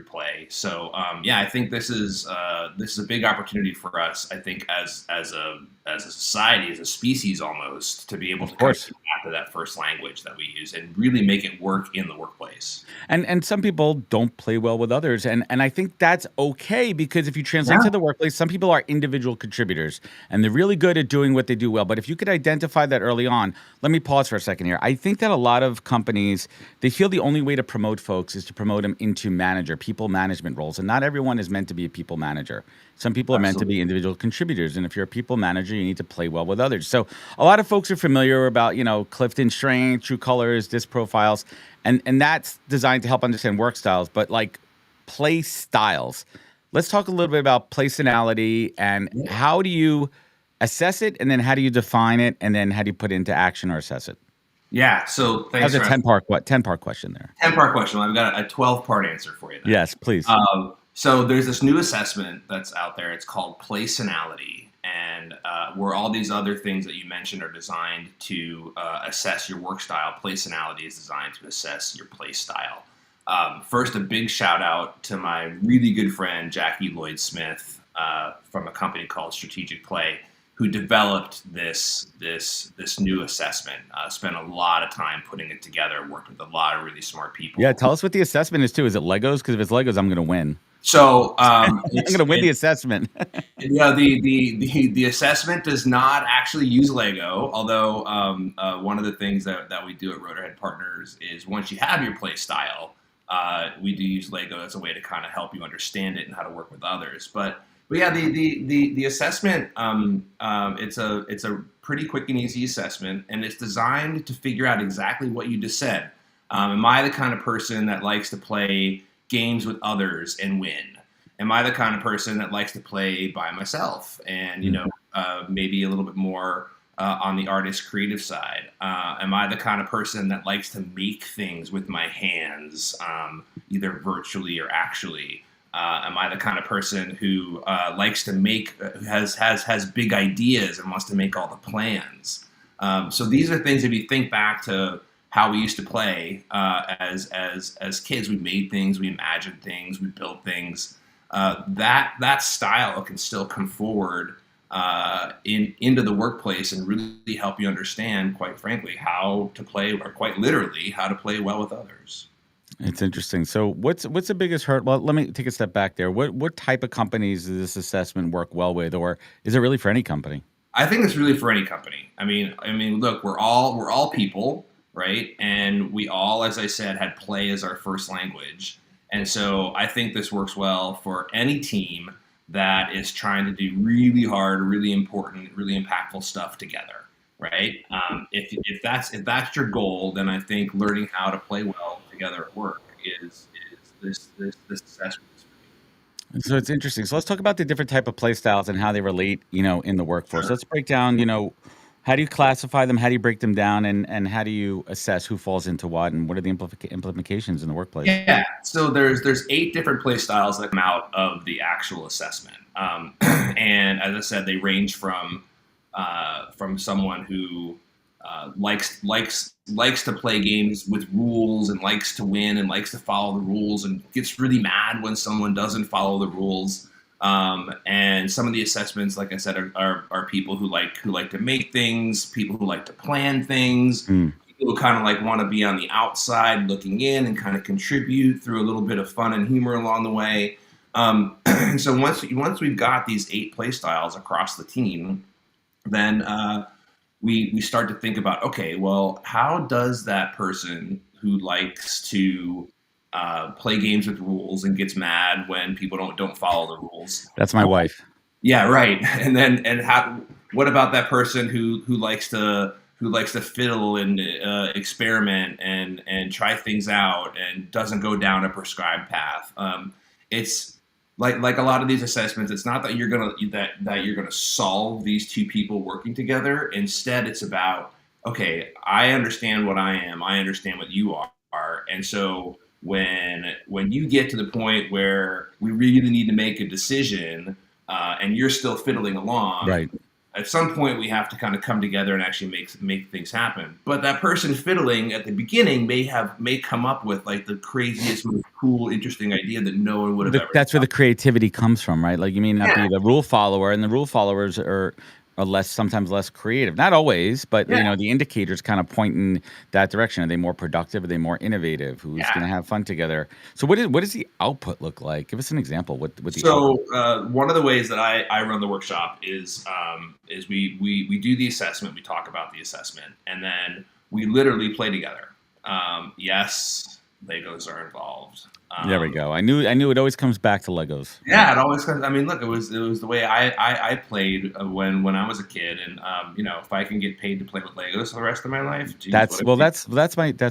play? So, I think this is a big opportunity for us. I think as a society, as a species, almost to be able to kind of get back to that first language that we use and really make it work in the workplace. And some people don't play well with others, and I think that's okay, because if you translate to the workplace, some people are individual contributors and they're really good at doing what they do well. But if you could identify that early on, let me pause for a second here. I think that a lot of companies, they feel the only way to promote folks is to promote them into people management roles, and not everyone is meant to be a people manager. Some people are meant to be individual contributors, and if you're a people manager, you need to play well with others. So a lot of folks are familiar about, Clifton Strength, True Colors, DISC profiles, and that's designed to help understand work styles, but like play styles. Let's talk a little bit about Playsonality and how do you assess it, and then how do you define it, and then how do you put it into action or assess it? Yeah, so thanks. That's a 10-part question there. 10-part question. I've got a 12-part answer for you then. Yes, please. So there's this new assessment that's out there. It's called Playsonality, and where all these other things that you mentioned are designed to assess your work style, Playsonality is designed to assess your play style. First, a big shout out to my really good friend Jackie Lloyd Smith from a company called Strategic Play, who developed this new assessment. Spent a lot of time putting it together. Worked with a lot of really smart people. Yeah, tell us what the assessment is too. Is it Legos? Because if it's Legos, I'm going to win. So I'm going to win the assessment. The assessment does not actually use Lego, although one of the things that we do at Rotorhead Partners is once you have your play style, we do use Lego as a way to kind of help you understand it and how to work with others. But yeah, the assessment, it's a pretty quick and easy assessment, and it's designed to figure out exactly what you just said. Am I the kind of person that likes to play games with others and win? am I the kind of person that likes to play by myself and, you know, maybe a little bit more on the artist creative side? Am I the kind of person that likes to make things with my hands, either virtually or actually? Am I the kind of person who likes to make, has big ideas and wants to make all the plans? So these are things, if you think back to how we used to play as kids, we made things, we imagined things, we built things. That style can still come forward into the workplace and really help you understand, quite frankly, how to play, or quite literally, how to play well with others. It's interesting. So what's the biggest hurt? Well, let me take a step back there. What type of companies does this assessment work well with, or is it really for any company? I think it's really for any company. I mean, look, we're all people, right? And we all, as I said, had play as our first language. And so I think this works well for any team that is trying to do really hard, really important, really impactful stuff together, right? If that's your goal, then I think learning how to play well together at work is this assessment. So it's interesting. So let's talk about the different type of play styles and how they relate, in the workforce. Sure. Let's break down, how do you classify them? How do you break them down? And how do you assess who falls into what? And what are the implications in the workplace? Yeah. So there's 8 different play styles that come out of the actual assessment. And as I said, they range from someone who likes to play games with rules and likes to win and likes to follow the rules and gets really mad when someone doesn't follow the rules. And some of the assessments, like I said, are people who like to make things, people who like to plan things, people who kind of like want to be on the outside looking in and kind of contribute through a little bit of fun and humor along the way. And so once we've got these 8 play styles across the team, then we start to think about, okay, well, how does that person who likes to play games with rules and gets mad when people don't follow the rules? That's my wife. Yeah, right. And what about that person who likes to fiddle and experiment and try things out and doesn't go down a prescribed path? It's like a lot of these assessments, it's not that you're gonna solve these 2 people working together. Instead, it's about, okay, I understand what I am, I understand what you are, and so when you get to the point where we really need to make a decision, and you're still fiddling along, right? At some point, we have to kind of come together and actually make things happen. But that person fiddling at the beginning may come up with like the craziest, most cool, interesting idea that no one would have ever. That's where the creativity comes from, right? Like you may not be the rule follower, and the rule followers are sometimes less creative. Not always, but the indicators kind of point in that direction. Are they more productive? Are they more innovative? Who's going to have fun together? So what does the output look like? Give us an example. What the output? One of the ways that I run the workshop is we do the assessment, we talk about the assessment, and then we literally play together. Yes, Legos are involved. There we go. I knew it always comes back to Legos. Yeah, it always comes. I mean, look, it was the way I played when I was a kid, and if I can get paid to play with Legos for the rest of my life, geez, that's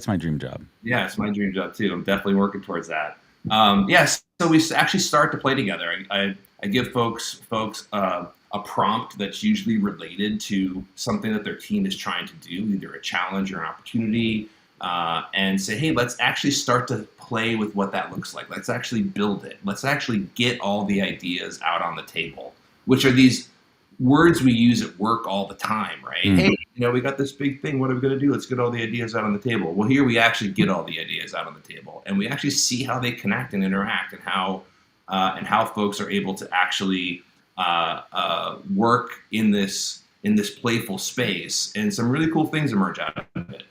my dream job. Yeah, it's my dream job too. I'm definitely working towards that. So we actually start to play together. I give folks a prompt that's usually related to something that their team is trying to do, either a challenge or an opportunity. And say, hey, let's actually start to play with what that looks like. Let's actually build it. Let's actually get all the ideas out on the table, which are these words we use at work all the time, right? Hey, we got this big thing. What are we going to do? Let's get all the ideas out on the table. Well, here we actually get all the ideas out on the table, and we actually see how they connect and interact, and how folks are able to actually work in this playful space, and some really cool things emerge out of it.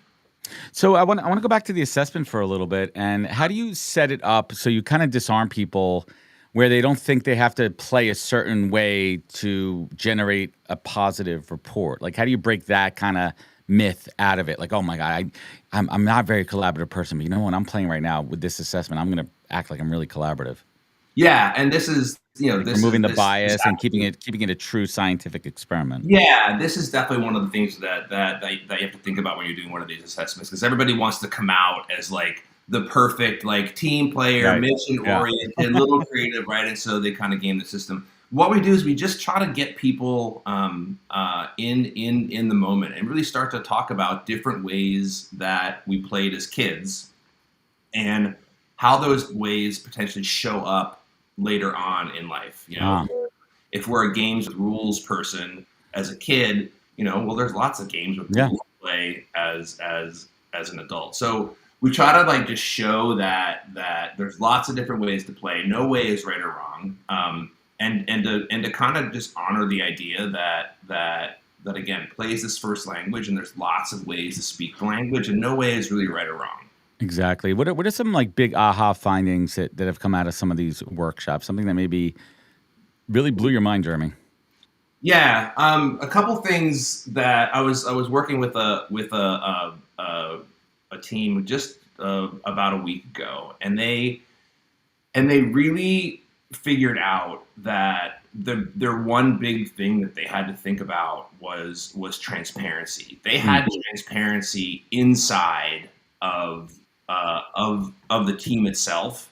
So I want to go back to the assessment for a little bit. And how do you set it up so you kind of disarm people where they don't think they have to play a certain way to generate a positive report? Like, how do you break that kind of myth out of it? Like, oh my God, I'm not a very collaborative person, but when I'm playing right now with this assessment, I'm going to act like I'm really collaborative. Yeah, and this is removing the bias and keeping it a true scientific experiment. Yeah, this is definitely one of the things that you have to think about when you're doing one of these assessments, because everybody wants to come out as like the perfect like team player, Right. mission Yeah. oriented, little creative, right? And so they kind of game the system. What we do is we just try to get people in the moment and really start to talk about different ways that we played as kids and how those ways potentially show up later on in life. You know, if we're a games with rules person as a kid, you know, well, there's lots of games with rules to play as an adult. So we try to like just show that there's lots of different ways to play. No way is right or wrong. And to kind of just honor the idea that again, play is this first language, and there's lots of ways to speak the language, and no way is really right or wrong. Exactly. What are some like big aha findings that have come out of some of these workshops? Something that maybe really blew your mind, Jeremy? Yeah, a couple things that I was working with a team just about a week ago, and they really figured out that their one big thing that they had to think about was transparency. They had transparency inside of the team itself,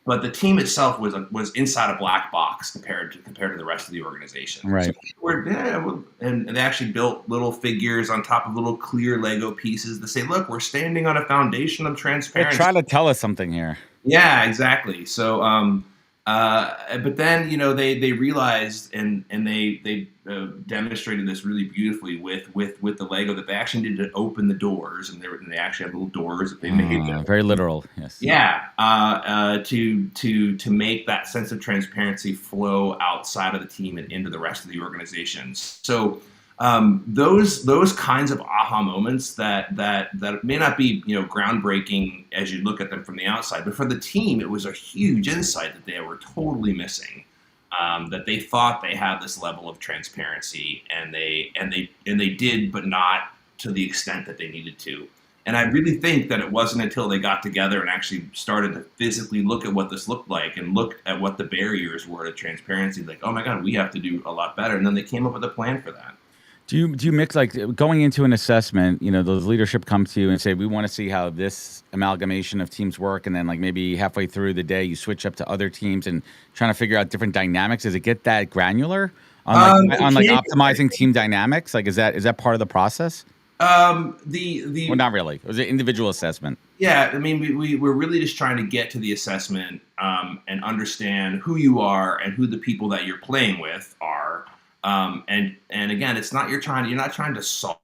but the team itself was inside a black box compared to the rest of the organization. Right. So and they actually built little figures on top of little clear Lego pieces to say, look, we're standing on a foundation of transparency. They're trying to tell us something here. Yeah, exactly. So, but then, you know, they realized and they demonstrated this really beautifully with the Lego that they actually needed to open the doors, and they actually had little doors that they made. Very literal, yes. Yeah, to make that sense of transparency flow outside of the team and into the rest of the organization. So those kinds of aha moments that may not be, you know, groundbreaking as you look at them from the outside, but for the team it was a huge insight that they were totally missing. That they thought they had this level of transparency, and they did, but not to the extent that they needed to. And I really think that it wasn't until they got together and actually started to physically look at what this looked like and look at what the barriers were to transparency, like, oh my God, we have to do a lot better. And then they came up with a plan for that. Do you mix, like, going into an assessment, you know, the leadership comes to you and say, we want to see how this amalgamation of teams work, and then like maybe halfway through the day you switch up to other teams and trying to figure out different dynamics? Does it get that granular on optimizing team dynamics? Like, is that part of the process? Well, not really. It was an individual assessment. Yeah, I mean, we're really just trying to get to the assessment and understand who you are and who the people that you're playing with are. And again, you're not trying to solve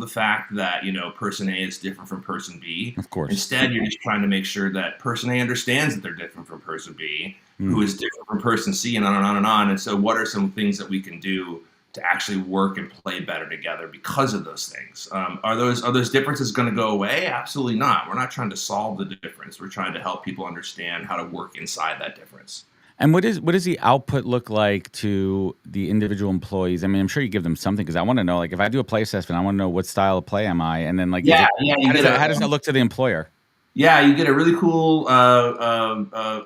the fact that, you know, person A is different from person B. Of course. Instead, you're just trying to make sure that person A understands that they're different from person B, who is different from person C, and on and on and on. And so what are some things that we can do to actually work and play better together because of those things? Are those differences going to go away? Absolutely not. We're not trying to solve the difference. We're trying to help people understand how to work inside that difference. And what does the output look like to the individual employees? I mean, I'm sure you give them something, because I want to know, like, if I do a play assessment, I want to know what style of play am I, and then like, how does that look to the employer? Yeah, you get a really cool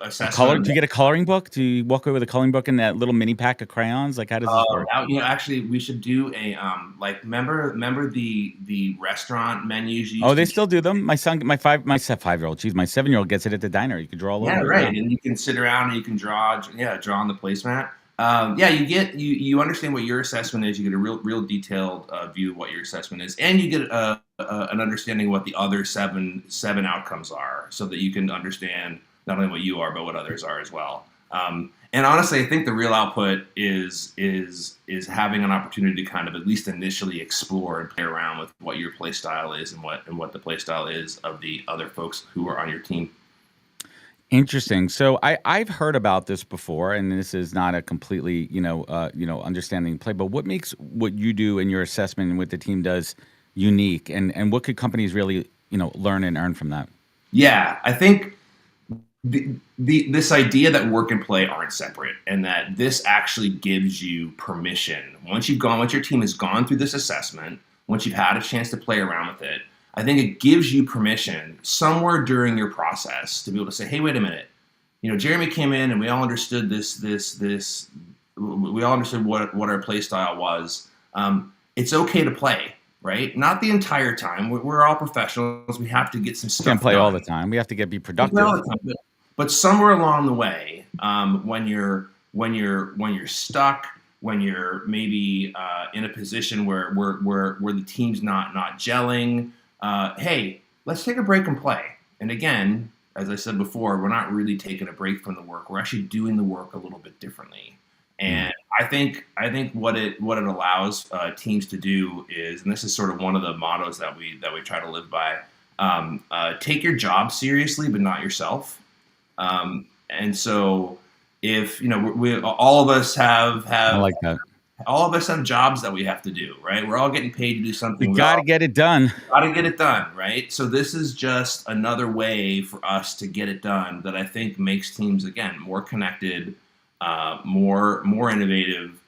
assessment. Do you get a coloring book? Do you walk away with a coloring book and that little mini pack of crayons? Like, how does this work? You know, actually, we should do a remember the restaurant menus. They still do them. My 5-year-old. Geez, my 7-year-old gets it at the diner. You can draw a little. Yeah, right. And you can sit around and you can draw on the placemat. You understand what your assessment is. You get a real detailed view of what your assessment is, and you get an understanding of what the other seven outcomes are, so that you can understand not only what you are but what others are as well. And honestly, I think the real output is having an opportunity to kind of at least initially explore and play around with what your play style is and what the play style is of the other folks who are on your team. Interesting. So I've heard about this before, and this is not a completely, understanding play, but what makes what you do in your assessment and what the team does unique, and what could companies really, learn and earn from that? Yeah, I think this idea that work and play aren't separate, and that this actually gives you permission. Once your team has gone through this assessment, once you've had a chance to play around with it, I think it gives you permission somewhere during your process to be able to say, hey, wait a minute. Jeremy came in and we all understood this, we all understood what our play style was. It's okay to play, right? Not the entire time. We're all professionals. We have to get some stuff Can't play done. all the time. We have to be Can't play productive. all the time, but somewhere along the way, when you're stuck, when you're maybe in a position where the team's not gelling, hey, let's take a break and play. And again, as I said before, we're not really taking a break from the work. We're actually doing the work a little bit differently. And I think what it allows teams to do is, and this is sort of one of the mottos that we try to live by, take your job seriously, but not yourself. And so, if we all of us have I like that. all of us have jobs that we have to do, right? We're all getting paid to do something. We got to get it done. Got to get it done, right? So this is just another way for us to get it done that I think makes teams, again, more connected, more innovative,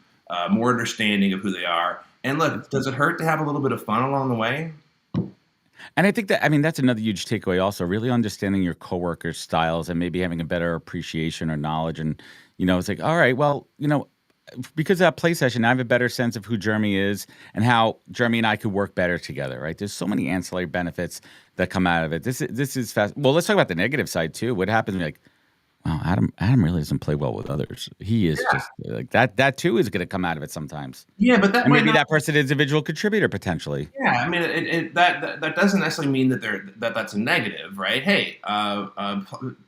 more understanding of who they are. And look, does it hurt to have a little bit of fun along the way? And I think that's another huge takeaway also, really understanding your coworkers' styles and maybe having a better appreciation or knowledge. And, it's like, all right, well, because of that play session, I have a better sense of who Jeremy is and how Jeremy and I could work better together, right? There's so many ancillary benefits that come out of it. This is fast. Well, let's talk about the negative side too. What happens when you're like, wow, Adam really doesn't play well with others. He is just like that. That too is going to come out of it sometimes. Yeah, but and maybe that person is an individual contributor potentially. Yeah, I mean, that doesn't necessarily mean that's a negative, right? Hey,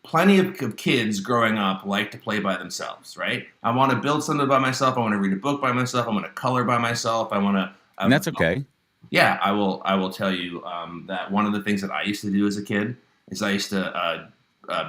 plenty of kids growing up like to play by themselves, right? I want to build something by myself. I want to read a book by myself. I want to color by myself. I want to. And that's okay. Yeah, I will tell you that one of the things that I used to do as a kid is I used to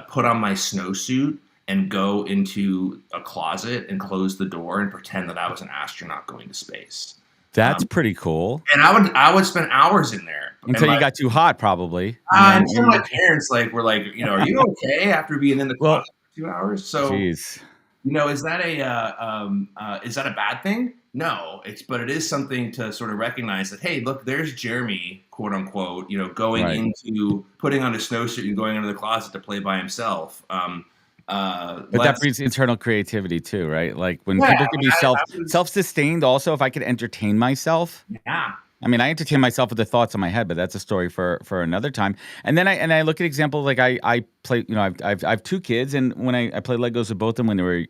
put on my snowsuit and go into a closet and close the door and pretend that I was an astronaut going to space. That's pretty cool. And I would spend hours in there until you got too hot, probably. Until my parents were like, are you okay after being in the closet for 2 hours? So, geez. Is that a bad thing? No, but it is something to sort of recognize that, hey, look, there's Jeremy, quote unquote, going into putting on a snowsuit and going into the closet to play by himself. But that breeds internal creativity too, right? Like when people can be self-sustained. Also, if I could entertain myself. Yeah. I mean, I entertain myself with the thoughts in my head, but that's a story for another time. And then I look at examples like I play. I have 2 kids, and when I play Legos with both of them when they were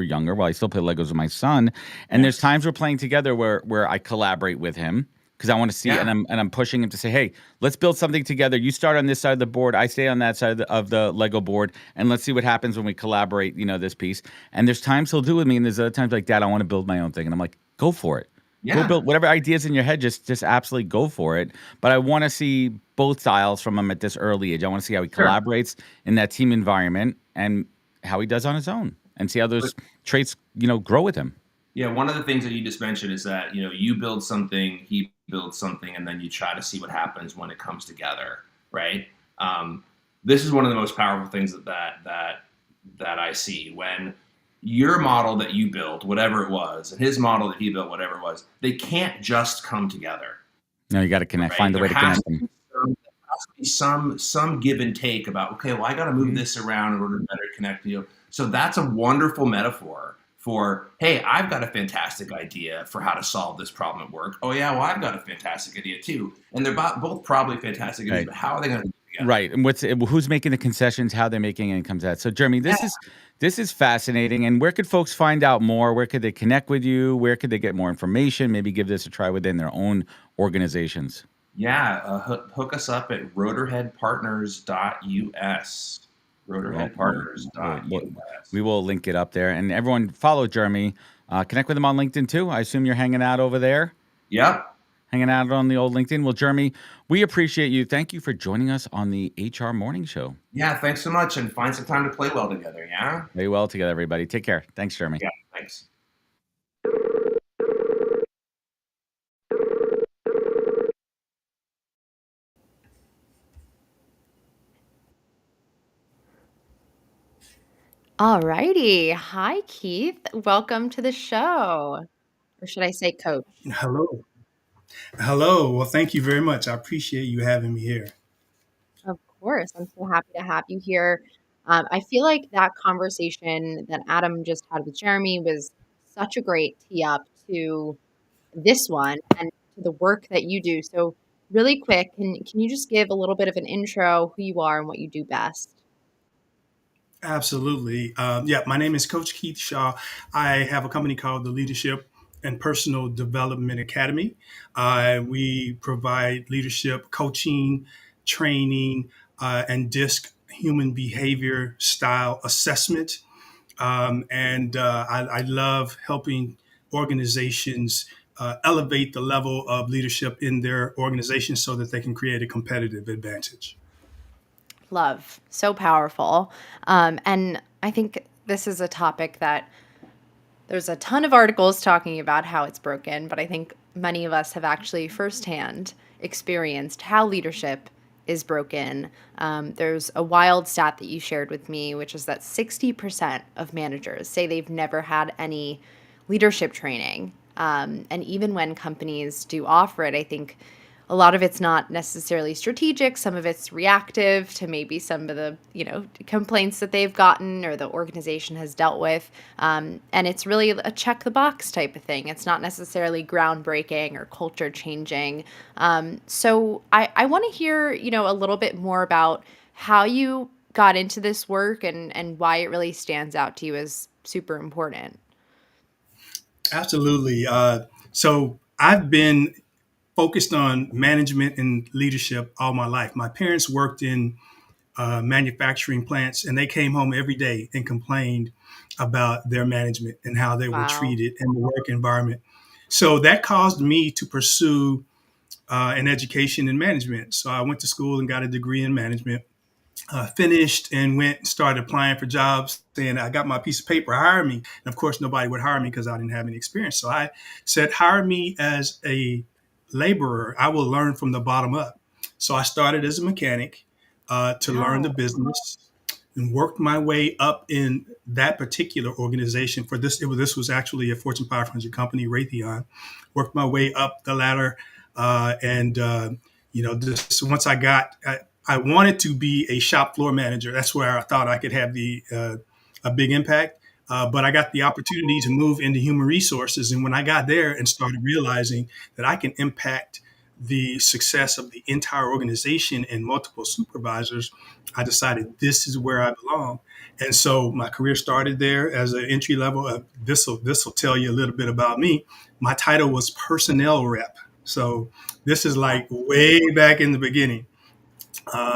younger. Well, I still play Legos with my son, and there's times we're playing together where I collaborate with him because I want to see, and I'm pushing him to say, hey, let's build something together. You start on this side of the board, I stay on that side of the Lego board, and let's see what happens when we collaborate. This piece. And there's times he'll do with me, and there's other times like, Dad, I want to build my own thing, and I'm like, go for it. Yeah. Go build whatever ideas in your head. Just absolutely go for it. But I want to see both styles from him at this early age. I want to see how he collaborates in that team environment and how he does on his own, and see how those traits, grow with him. Yeah, one of the things that you just mentioned is that you build something, he builds something, and then you try to see what happens when it comes together, right? This is one of the most powerful things that I see when. Your model that you built, whatever it was, and his model that he built, whatever it was, they can't just come together. No, you got to connect. Right? Find a way to connect them. There has to be some give and take about, okay, well, I got to move this around in order to better connect you. So that's a wonderful metaphor for, hey, I've got a fantastic idea for how to solve this problem at work. Oh, yeah, well, I've got a fantastic idea too. And they're both probably fantastic ideas, but how are they going to do it together? Right. And who's making the concessions, how they're making it, and comes out. So, Jeremy, this is fascinating. And where could folks find out more? Where could they connect with you? Where could they get more information? Maybe give this a try within their own organizations. Yeah, hook us up at rotorheadpartners.us. rotorheadpartners.us. We will link it up there. And everyone follow Jeremy. Connect with him on LinkedIn too. I assume you're hanging out over there. Yep. Hanging out on the old LinkedIn. Well, Jeremy, we appreciate you. Thank you for joining us on the HR Morning Show. Yeah, thanks so much. And find some time to play well together, yeah? Play well together, everybody. Take care. Thanks, Jeremy. Yeah, thanks. Alrighty. Hi, Keith. Welcome to the show. Or should I say coach? Hello. Hello. Well, thank you very much. I appreciate you having me here. Of course. I'm so happy to have you here. I feel like that conversation that Adam just had with Jeremy was such a great tee up to this one. And to the work that you do. So, really quick, can you just give a little bit of an intro, who you are and what you do best? Absolutely. Yeah, my name is Coach Keith Shaw. I have a company called the Leadership and Personal Development Academy. We provide leadership coaching, training, and DISC human behavior style assessment. I love helping organizations elevate the level of leadership in their organization so that they can create a competitive advantage. Love, so powerful. And I think this is a topic that there's a ton of articles talking about how it's broken, but I think many of us have actually firsthand experienced how leadership is broken. There's a wild stat that you shared with me, which is that 60% of managers say they've never had any leadership training. And even when companies do offer it, I think a lot of it's not necessarily strategic. Some of it's reactive to maybe some of the, complaints that they've gotten or the organization has dealt with. And it's really a check the box type of thing. It's not necessarily groundbreaking or culture changing. So I want to hear, a little bit more about how you got into this work and why it really stands out to you as super important. Absolutely. So I've been focused on management and leadership all my life. My parents worked in manufacturing plants, and they came home every day and complained about their management and how they were Wow. treated in the work environment. So that caused me to pursue an education in management. So I went to school and got a degree in management. Finished and went and started applying for jobs, saying I got my piece of paper, hire me. And of course, nobody would hire me because I didn't have any experience. So I said, hire me as a laborer. I will learn from the bottom up. So I started as a mechanic to learn the Wow. business and worked my way up in that particular organization. This was actually a Fortune 500 company, Raytheon. Worked my way up the ladder, and this once I wanted to be a shop floor manager. That's where I thought I could have a big impact. But I got the opportunity to move into human resources, and when I got there and started realizing that I can impact the success of the entire organization and multiple supervisors, I decided this is where I belong. And so my career started there as an entry level. This will tell you a little bit about me. My title was personnel rep. So this is like way back in the beginning.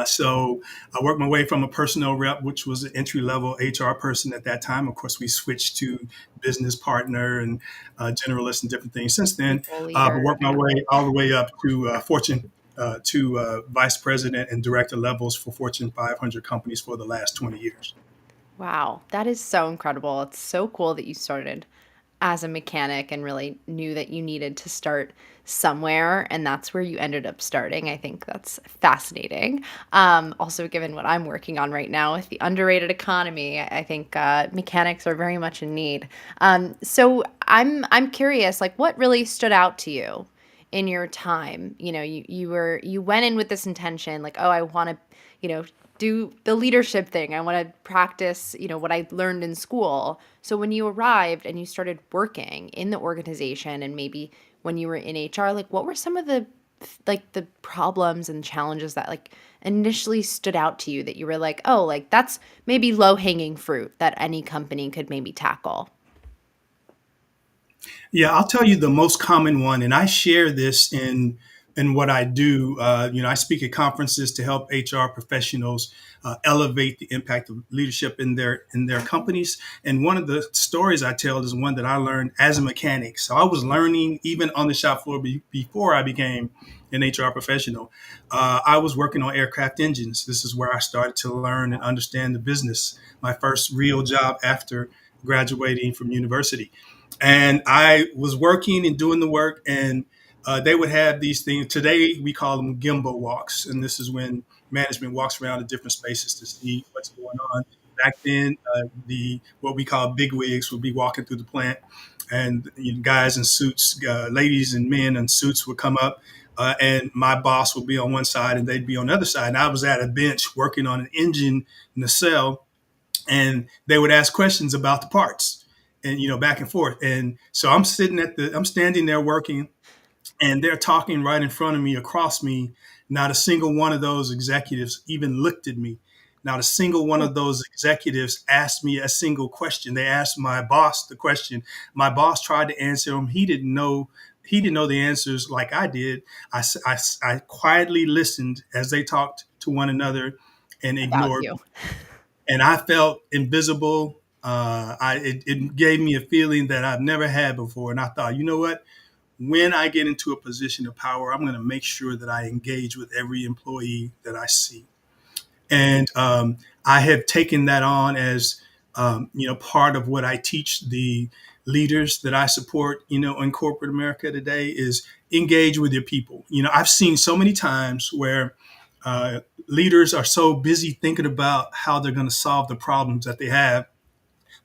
So I worked my way from a personnel rep, which was an entry level HR person at that time. Of course, we switched to business partner and generalist and different things since then. People But leader. worked my way all the way up to Fortune to vice president and director levels for Fortune 500 companies for the last 20 years. Wow, that is so incredible. It's so cool that you started as a mechanic and really knew that you needed to start somewhere, and that's where you ended up starting. I think that's fascinating. Also, given what I'm working on right now with the underrated economy, I think mechanics are very much in need. So I'm curious, like, what really stood out to you in your time? You went in with this intention, like, oh, I want to, do the leadership thing. I want to practice, what I learned in school. So when you arrived and you started working in the organization and maybe when you were in HR, like what were some of the problems and challenges that like initially stood out to you that you were like, "Oh, like that's maybe low-hanging fruit that any company could maybe tackle." Yeah, I'll tell you the most common one, and I share this in what I do. I speak at conferences to help HR professionals elevate the impact of leadership in their companies. And one of the stories I tell is one that I learned as a mechanic. So I was learning even on the shop floor before I became an HR professional. I was working on aircraft engines. This is where I started to learn and understand the business. My first real job after graduating from university. And I was working and doing the work, and they would have these things. Today we call them gimbal walks, and this is when management walks around to different spaces to see what's going on. Back then, the what we call big wigs would be walking through the plant, and guys in suits, ladies and men in suits would come up, and my boss would be on one side, and they'd be on the other side. And I was at a bench working on an engine nacelle, and they would ask questions about the parts and back and forth. And so I'm standing there working, and they're talking right in front of me, across me. Not a single one of those executives even looked at me. Not a single one of those executives asked me a single question. They asked my boss the question. My boss tried to answer him. He didn't know. He didn't know the answers like I did. I quietly listened as they talked to one another and About ignored you. me. And I felt invisible. It gave me a feeling that I've never had before. And I thought, you know what? When I get into a position of power, I'm going to make sure that I engage with every employee that I see. And I have taken that on as part of what I teach the leaders that I support, in corporate America today is engage with your people. I've seen so many times where leaders are so busy thinking about how they're going to solve the problems that they have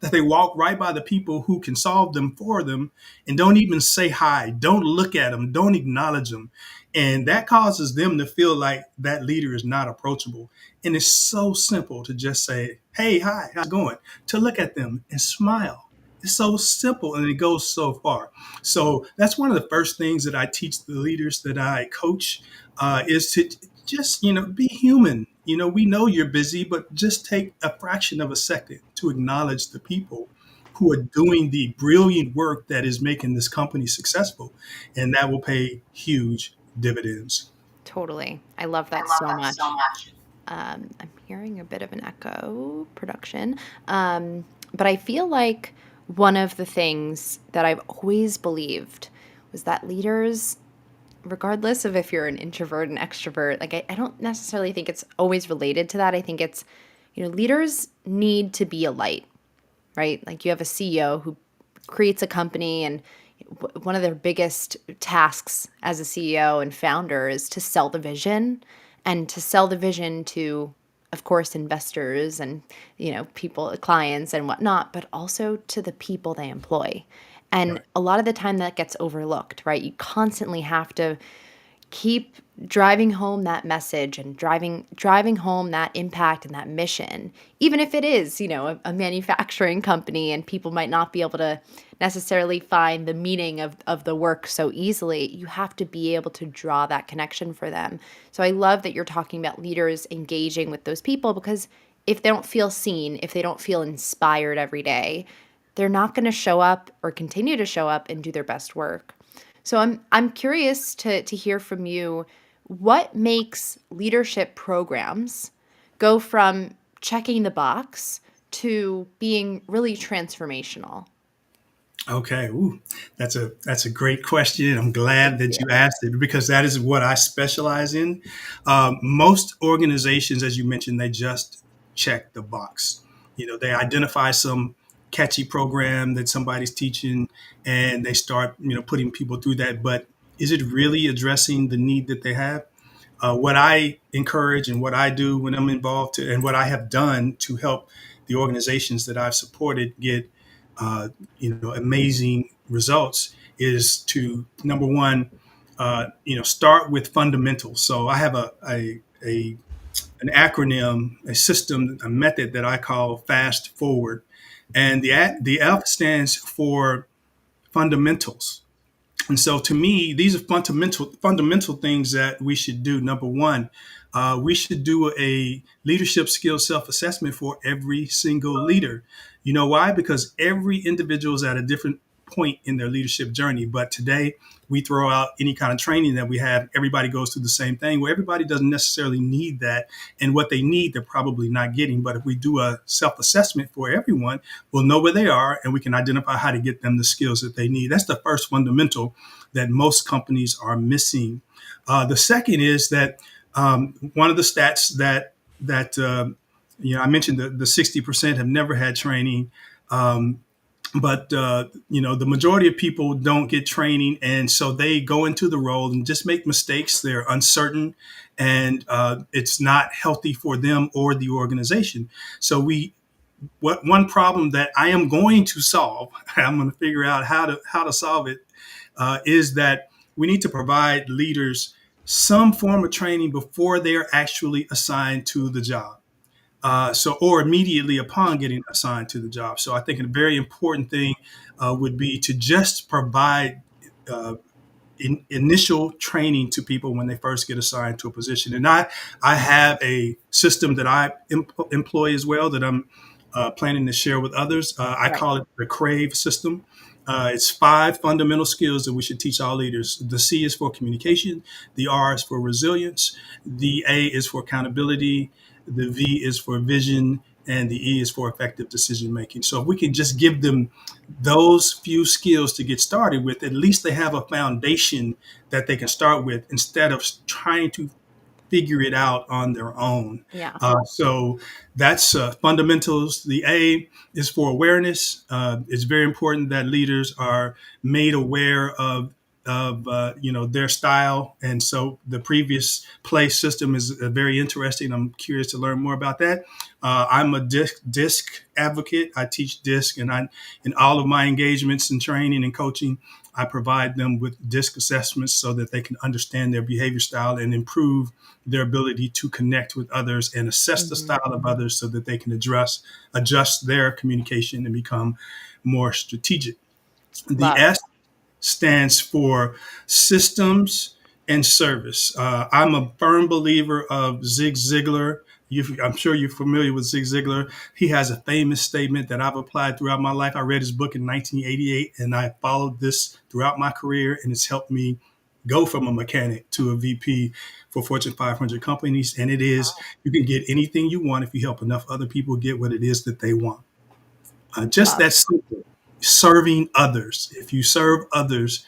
that they walk right by the people who can solve them for them and don't even say hi, don't look at them, don't acknowledge them. And that causes them to feel like that leader is not approachable. And it's so simple to just say, hey, hi, how's it going? To look at them and smile. It's so simple and it goes so far. So that's one of the first things that I teach the leaders that I coach is to just, be human. We know you're busy, but just take a fraction of a second to acknowledge the people who are doing the brilliant work that is making this company successful. And that will pay huge dividends. Totally. I love that so much. I'm hearing a bit of an echo production. But I feel like one of the things that I've always believed was that leaders, regardless of if you're an introvert and extrovert, like I don't necessarily think it's always related to that. I think it's, leaders need to be a light, right? Like you have a CEO who creates a company and one of their biggest tasks as a CEO and founder is to sell the vision and to sell the vision to, of course, investors and, people, clients and whatnot, but also to the people they employ. And Right. a lot of the time that gets overlooked, right? You constantly have to keep driving home that message and driving home that impact and that mission, even if it is, a manufacturing company and people might not be able to necessarily find the meaning of the work so easily. You have to be able to draw that connection for them. So I love that you're talking about leaders engaging with those people, because if they don't feel seen, if they don't feel inspired every day, they're not going to show up or continue to show up and do their best work. So I'm curious to hear from you, what makes leadership programs go from checking the box to being really transformational? Okay. Ooh, that's a great question. I'm glad Thank that you. you asked it because that is what I specialize in. Most organizations, as you mentioned, they just check the box. They identify some catchy program that somebody's teaching, and they start, putting people through that. But is it really addressing the need that they have? What I encourage and what I do when I'm involved and what I have done to help the organizations that I've supported get amazing results is to number one, start with fundamentals. So I have a an acronym, a system, a method that I call Fast Forward, and the F stands for fundamentals. And so to me, these are fundamental things that we should do. Number one, we should do a leadership skill self-assessment for every single leader. You know why? Because every individual is at a different point in their leadership journey. But today we throw out any kind of training that we have. Everybody goes through the same thing. Well, everybody doesn't necessarily need that. And what they need, they're probably not getting. But if we do a self-assessment for everyone, we'll know where they are and we can identify how to get them the skills that they need. That's the first fundamental that most companies are missing. The second is that one of the stats that I mentioned, the 60% have never had training. But the majority of people don't get training, and so they go into the role and just make mistakes. They're uncertain, and it's not healthy for them or the organization. So one problem that I am going to solve, I'm going to figure out how to solve it, is that we need to provide leaders some form of training before they are actually assigned to the job. Or immediately upon getting assigned to the job. So I think a very important thing would be to just provide initial training to people when they first get assigned to a position. And I have a system that I employ as well that I'm planning to share with others. I Right. call it the CRAVE system. It's 5 fundamental skills that we should teach all leaders. The C is for communication, the R is for resilience, the A is for accountability, the V is for vision, and the E is for effective decision making. So if we can just give them those few skills to get started with, at least they have a foundation that they can start with instead of trying to figure it out on their own. Yeah. So that's fundamentals. The A is for awareness. It's very important that leaders are made aware of their style, and so the previous play system is very interesting. I'm curious to learn more about that. I'm a disc advocate. I teach disc, and in all of my engagements and training and coaching, I provide them with disc assessments so that they can understand their behavior style and improve their ability to connect with others and assess the style of others so that they can adjust their communication and become more strategic. The Love. S stands for systems and service. I'm a firm believer of Zig Ziglar. I'm sure you're familiar with Zig Ziglar. He has a famous statement that I've applied throughout my life. I read his book in 1988, and I followed this throughout my career, and it's helped me go from a mechanic to a VP for Fortune 500 companies. And it is, you can get anything you want if you help enough other people get what it is that they want. Just Love. that simple. Serving others. If you serve others,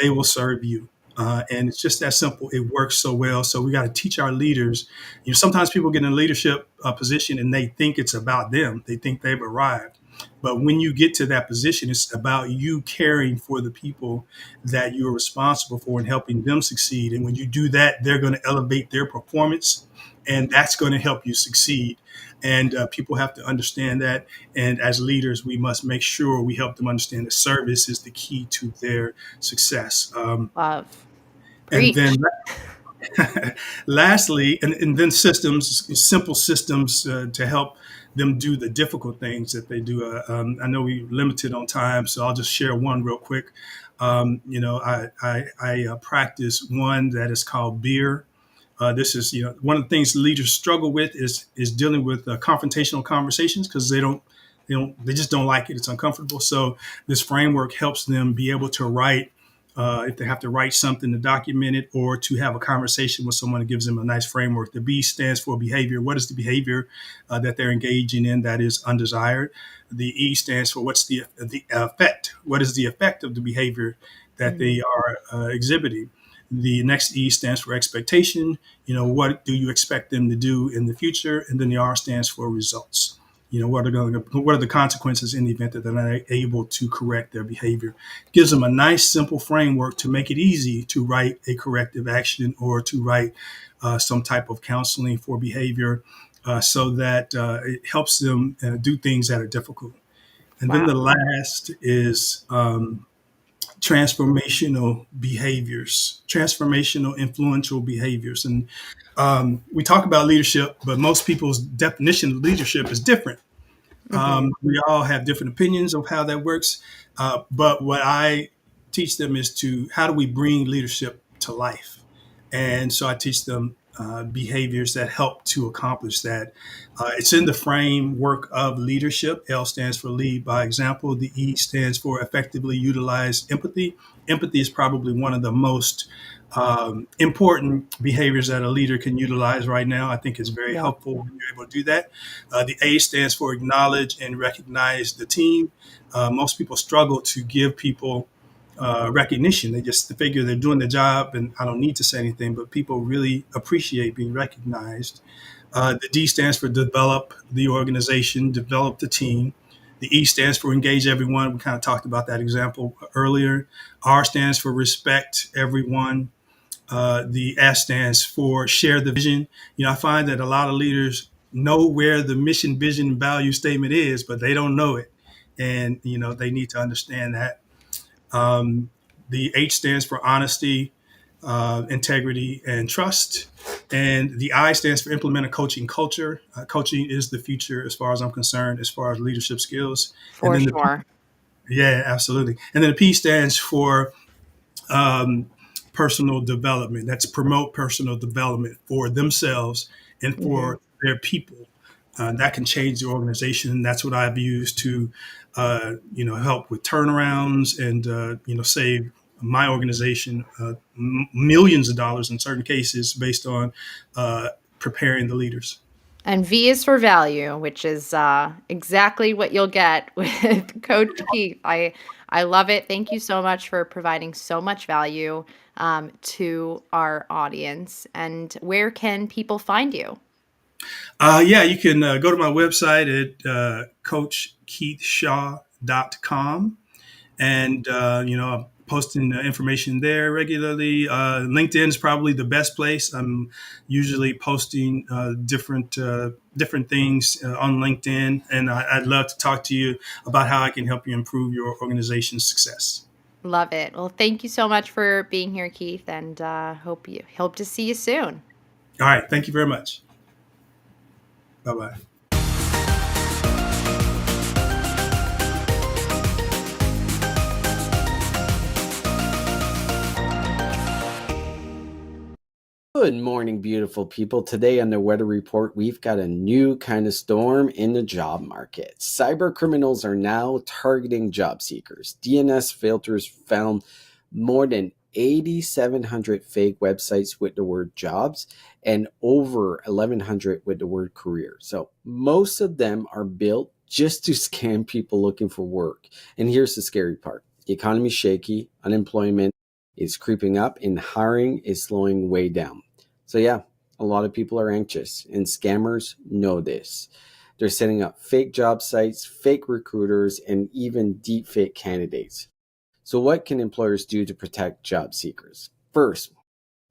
they will serve you. And it's just that simple. It works so well. So we got to teach our leaders. Sometimes people get in a leadership position and they think it's about them. They think they've arrived. But when you get to that position, it's about you caring for the people that you are responsible for and helping them succeed. And when you do that, they're going to elevate their performance, and that's going to help you succeed. And people have to understand that. And as leaders, we must make sure we help them understand that service is the key to their success. Love. And Preach. then lastly, and then systems, simple systems to help them do the difficult things that they do. I know we're limited on time, so I'll just share one real quick. I practice one that is called beer. This is, one of the things leaders struggle with is dealing with confrontational conversations because they just don't like it. It's uncomfortable. So this framework helps them be able to write, if they have to write something to document it or to have a conversation with someone that gives them a nice framework. The B stands for behavior. What is the behavior that they're engaging in that is undesired? The E stands for what's the effect? What is the effect of the behavior that they are exhibiting? The next E stands for expectation. What do you expect them to do in the future? And then the R stands for results. What are the consequences in the event that they're not able to correct their behavior? Gives them a nice, simple framework to make it easy to write a corrective action or to write some type of counseling for behavior so that it helps them do things that are difficult. And then Wow. the last is transformational behaviors, transformational influential behaviors. And we talk about leadership, but most people's definition of leadership is different. We all have different opinions of how that works. But what I teach them is how do we bring leadership to life? And so I teach them behaviors that help to accomplish that. It's in the framework of leadership. L stands for lead by example. The E stands for effectively utilize empathy. Empathy is probably one of the most important behaviors that a leader can utilize right now. I think it's very Yeah. helpful when you're able to do that. The A stands for acknowledge and recognize the team. Most people struggle to give people recognition. They just figure they're doing the job and I don't need to say anything, but people really appreciate being recognized. The D stands for develop the organization, develop the team. The E stands for engage everyone. We kind of talked about that example earlier. R stands for respect everyone. The S stands for share the vision. I find that a lot of leaders know where the mission, vision, and value statement is, but they don't know it. And, they need to understand that. The H stands for honesty, integrity, and trust. And the I stands for implement a coaching culture. Coaching is the future, as far as I'm concerned, as far as leadership skills. And For then sure. yeah, absolutely. And then the P stands for personal development. That's promote personal development for themselves and for their people. That can change the organization. And that's what I've used to, help with turnarounds and, save my organization millions of dollars in certain cases based on preparing the leaders. And V is for value, which is exactly what you'll get with Coach Keith. I love it. Thank you so much for providing so much value to our audience. And where can people find you? You can go to my website at coachkeithshaw.com. And, I'm posting information there regularly. LinkedIn is probably the best place. I'm usually posting different things on LinkedIn. And I'd love to talk to you about how I can help you improve your organization's success. Love it. Well, thank you so much for being here, Keith, and hope to see you soon. All right. Thank you very much. Bye-bye. Good morning, beautiful people. Today on the weather report, we've got a new kind of storm in the job market. Cyber criminals are now targeting job seekers. DNS filters found more than 8,700 fake websites with the word jobs and over 1,100 with the word career. So most of them are built just to scam people looking for work. And here's the scary part. The economy's shaky, unemployment is creeping up, and hiring is slowing way down. So yeah, a lot of people are anxious, and scammers know this. They're setting up fake job sites, fake recruiters, and even deep fake candidates. So what can employers do to protect job seekers? First,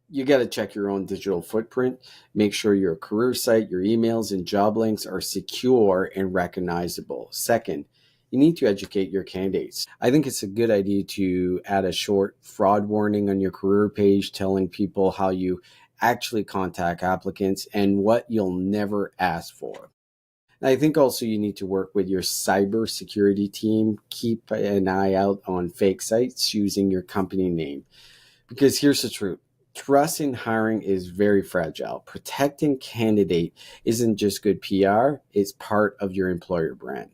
you got to check your own digital footprint. Make sure your career site, your emails, and job links are secure and recognizable. Second, you need to educate your candidates. I think it's a good idea to add a short fraud warning on your career page telling people how you actually contact applicants and what you'll never ask for. And I think also you need to work with your cybersecurity team. Keep an eye out on fake sites using your company name. Because here's the truth. Trust in hiring is very fragile. Protecting candidate isn't just good PR, it's part of your employer brand.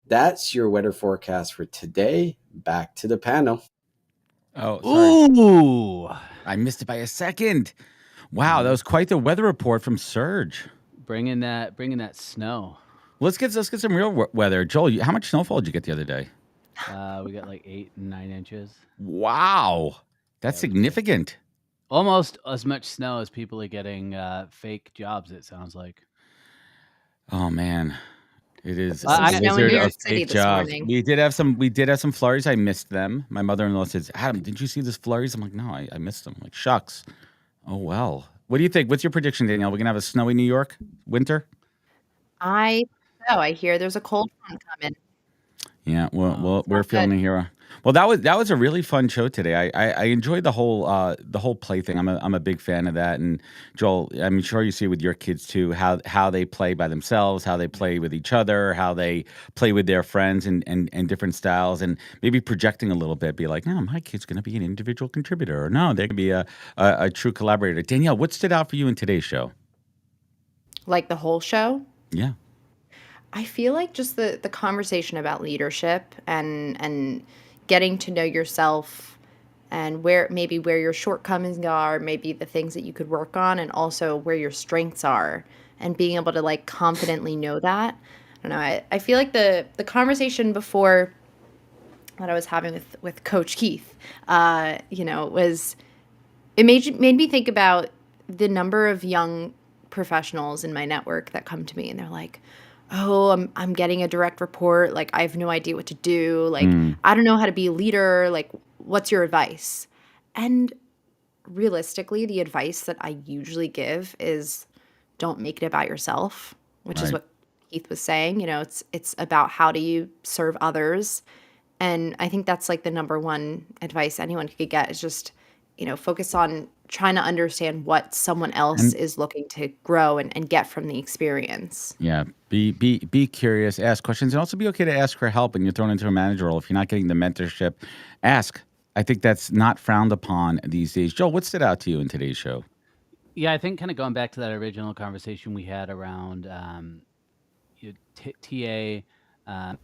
That's your weather forecast for today. Back to the panel. Oh, sorry. Ooh. I missed it by a second. Wow, that was quite the weather report from Serge. Bringing that snow. Let's get some real weather. Joel, how much snowfall did you get the other day? We got like 8 and 9 inches. Wow, that's significant. Almost as much snow as people are getting fake jobs, it sounds like. Oh man, it is Some a snow in blizzard New York of City fake this jobs. morning. We did have some flurries. I missed them. My mother-in-law says, "Adam, did you see this flurries?" I'm like, "No, I missed them." I'm like, shucks. Oh well. What do you think? What's your prediction, Danielle? We're gonna have a snowy New York winter? I hear there's a cold front coming. Yeah, well, we're not feeling good. it here. Well, that was a really fun show today. I enjoyed the whole play thing. I'm a big fan of that. And Joel, I'm sure you see with your kids too how they play by themselves, how they play with each other, how they play with their friends and different styles, and maybe projecting a little bit. Be like, no, my kid's going to be an individual contributor, or no, they're going to be a true collaborator. Danielle, what stood out for you in today's show? Like the whole show? Yeah. I feel like just the conversation about leadership and getting to know yourself and where your shortcomings are, maybe the things that you could work on, and also where your strengths are, and being able to like confidently know that. I don't know. I feel like the conversation before that I was having with Coach Keith, was it made me think about the number of young professionals in my network that come to me and they're like, "Oh, I'm getting a direct report. Like I have no idea what to do. Like Mm, I don't know how to be a leader. Like what's your advice?" And realistically, the advice that I usually give is don't make it about yourself, which is right. what Keith was saying. It's about how do you serve others. And I think that's like the number one advice anyone could get is just, focus on trying to understand what someone else And is looking to grow and get from the experience. yeah, be curious, ask questions, and also be okay to ask for help when you're thrown into a manager role. If you're not getting the mentorship, ask. I think that's not frowned upon these days. Joel, what stood out to you in today's show? Yeah, I think kind of going back to that original conversation we had around TA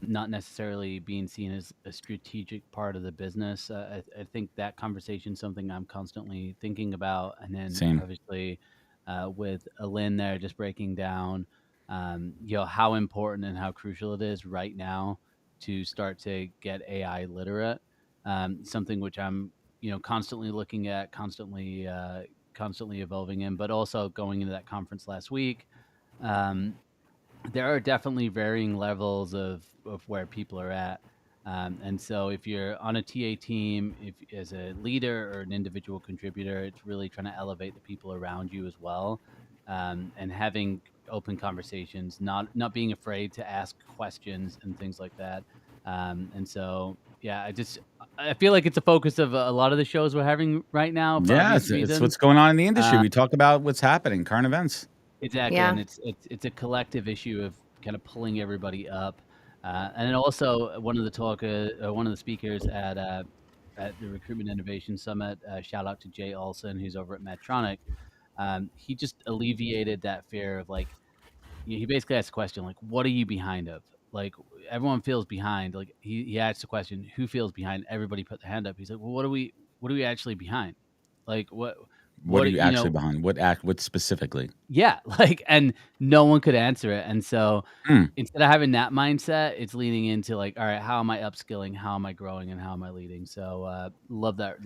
not necessarily being seen as a strategic part of the business. I think that conversation is something I'm constantly thinking about. And then Same. obviously with Lynn there just breaking down, how important and how crucial it is right now to start to get AI literate. Something which I'm, constantly looking at, constantly evolving in, but also going into that conference last week. There are definitely varying levels of where people are at. And so if you're on a TA team, if as a leader or an individual contributor, it's really trying to elevate the people around you as well. And having open conversations, not being afraid to ask questions and things like that. And so, yeah, I feel like it's a focus of a lot of the shows we're having right now for Yeah, obvious it's reasons. what's going on in the industry. Uh, We talk about what's happening, current events. Exactly, Yeah. and it's a collective issue of kind of pulling everybody up, and then also one of the speakers at the Recruitment Innovation Summit. Shout out to Jay Olson, who's over at Medtronic. He just alleviated that fear of like he basically asked a question like, "What are you behind of?" Like everyone feels behind. Like he asked the question, "Who feels behind?" Everybody put their hand up. He's like, "Well, what are we actually behind? Like What are what you you actually know?" behind? What specifically? Yeah, like, and no one could answer it, and so Hmm. instead of having that mindset, it's leaning into like, all right, how am I upskilling? How am I growing? And how am I leading? So, love that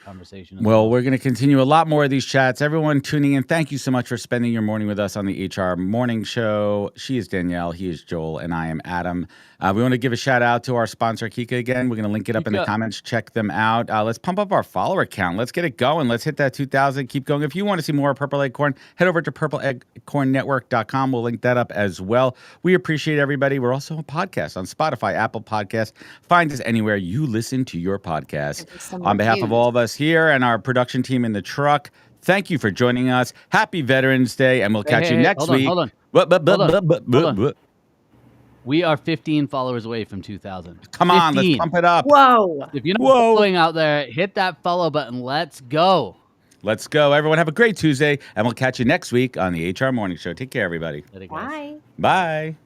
conversation as Well, well. we're going to continue a lot more of these chats. Everyone tuning in, thank you so much for spending your morning with us on the HR Morning Show. She is Danielle, he is Joel, and I am Adam. We want to give a shout out to our sponsor, Kika, again. We're going to link it up in the Kika. comments. Check them out. Let's pump up our follower count. Let's get it going. Let's hit that 2,000. Keep going. If you want to see more of Purple Acorn, head over to purpleacornnetwork.com. We'll link that up as well. We appreciate everybody. We're also a podcast on Spotify, Apple Podcasts. Find us anywhere you listen to your podcast. Give us some On behalf of reviews. all of us here and our production team in the truck, thank you for joining us. Happy Veterans Day, and we'll catch you next Hold on, week. hold on. What? Hold on. We are 15 followers away from 2,000. Come on, let's pump it up. Whoa. If you're not Whoa. following out there, hit that follow button. Let's go. Let's go. Everyone have a great Tuesday, and we'll catch you next week on the HR Morning Show. Take care, everybody. Later, guys. Bye. Bye.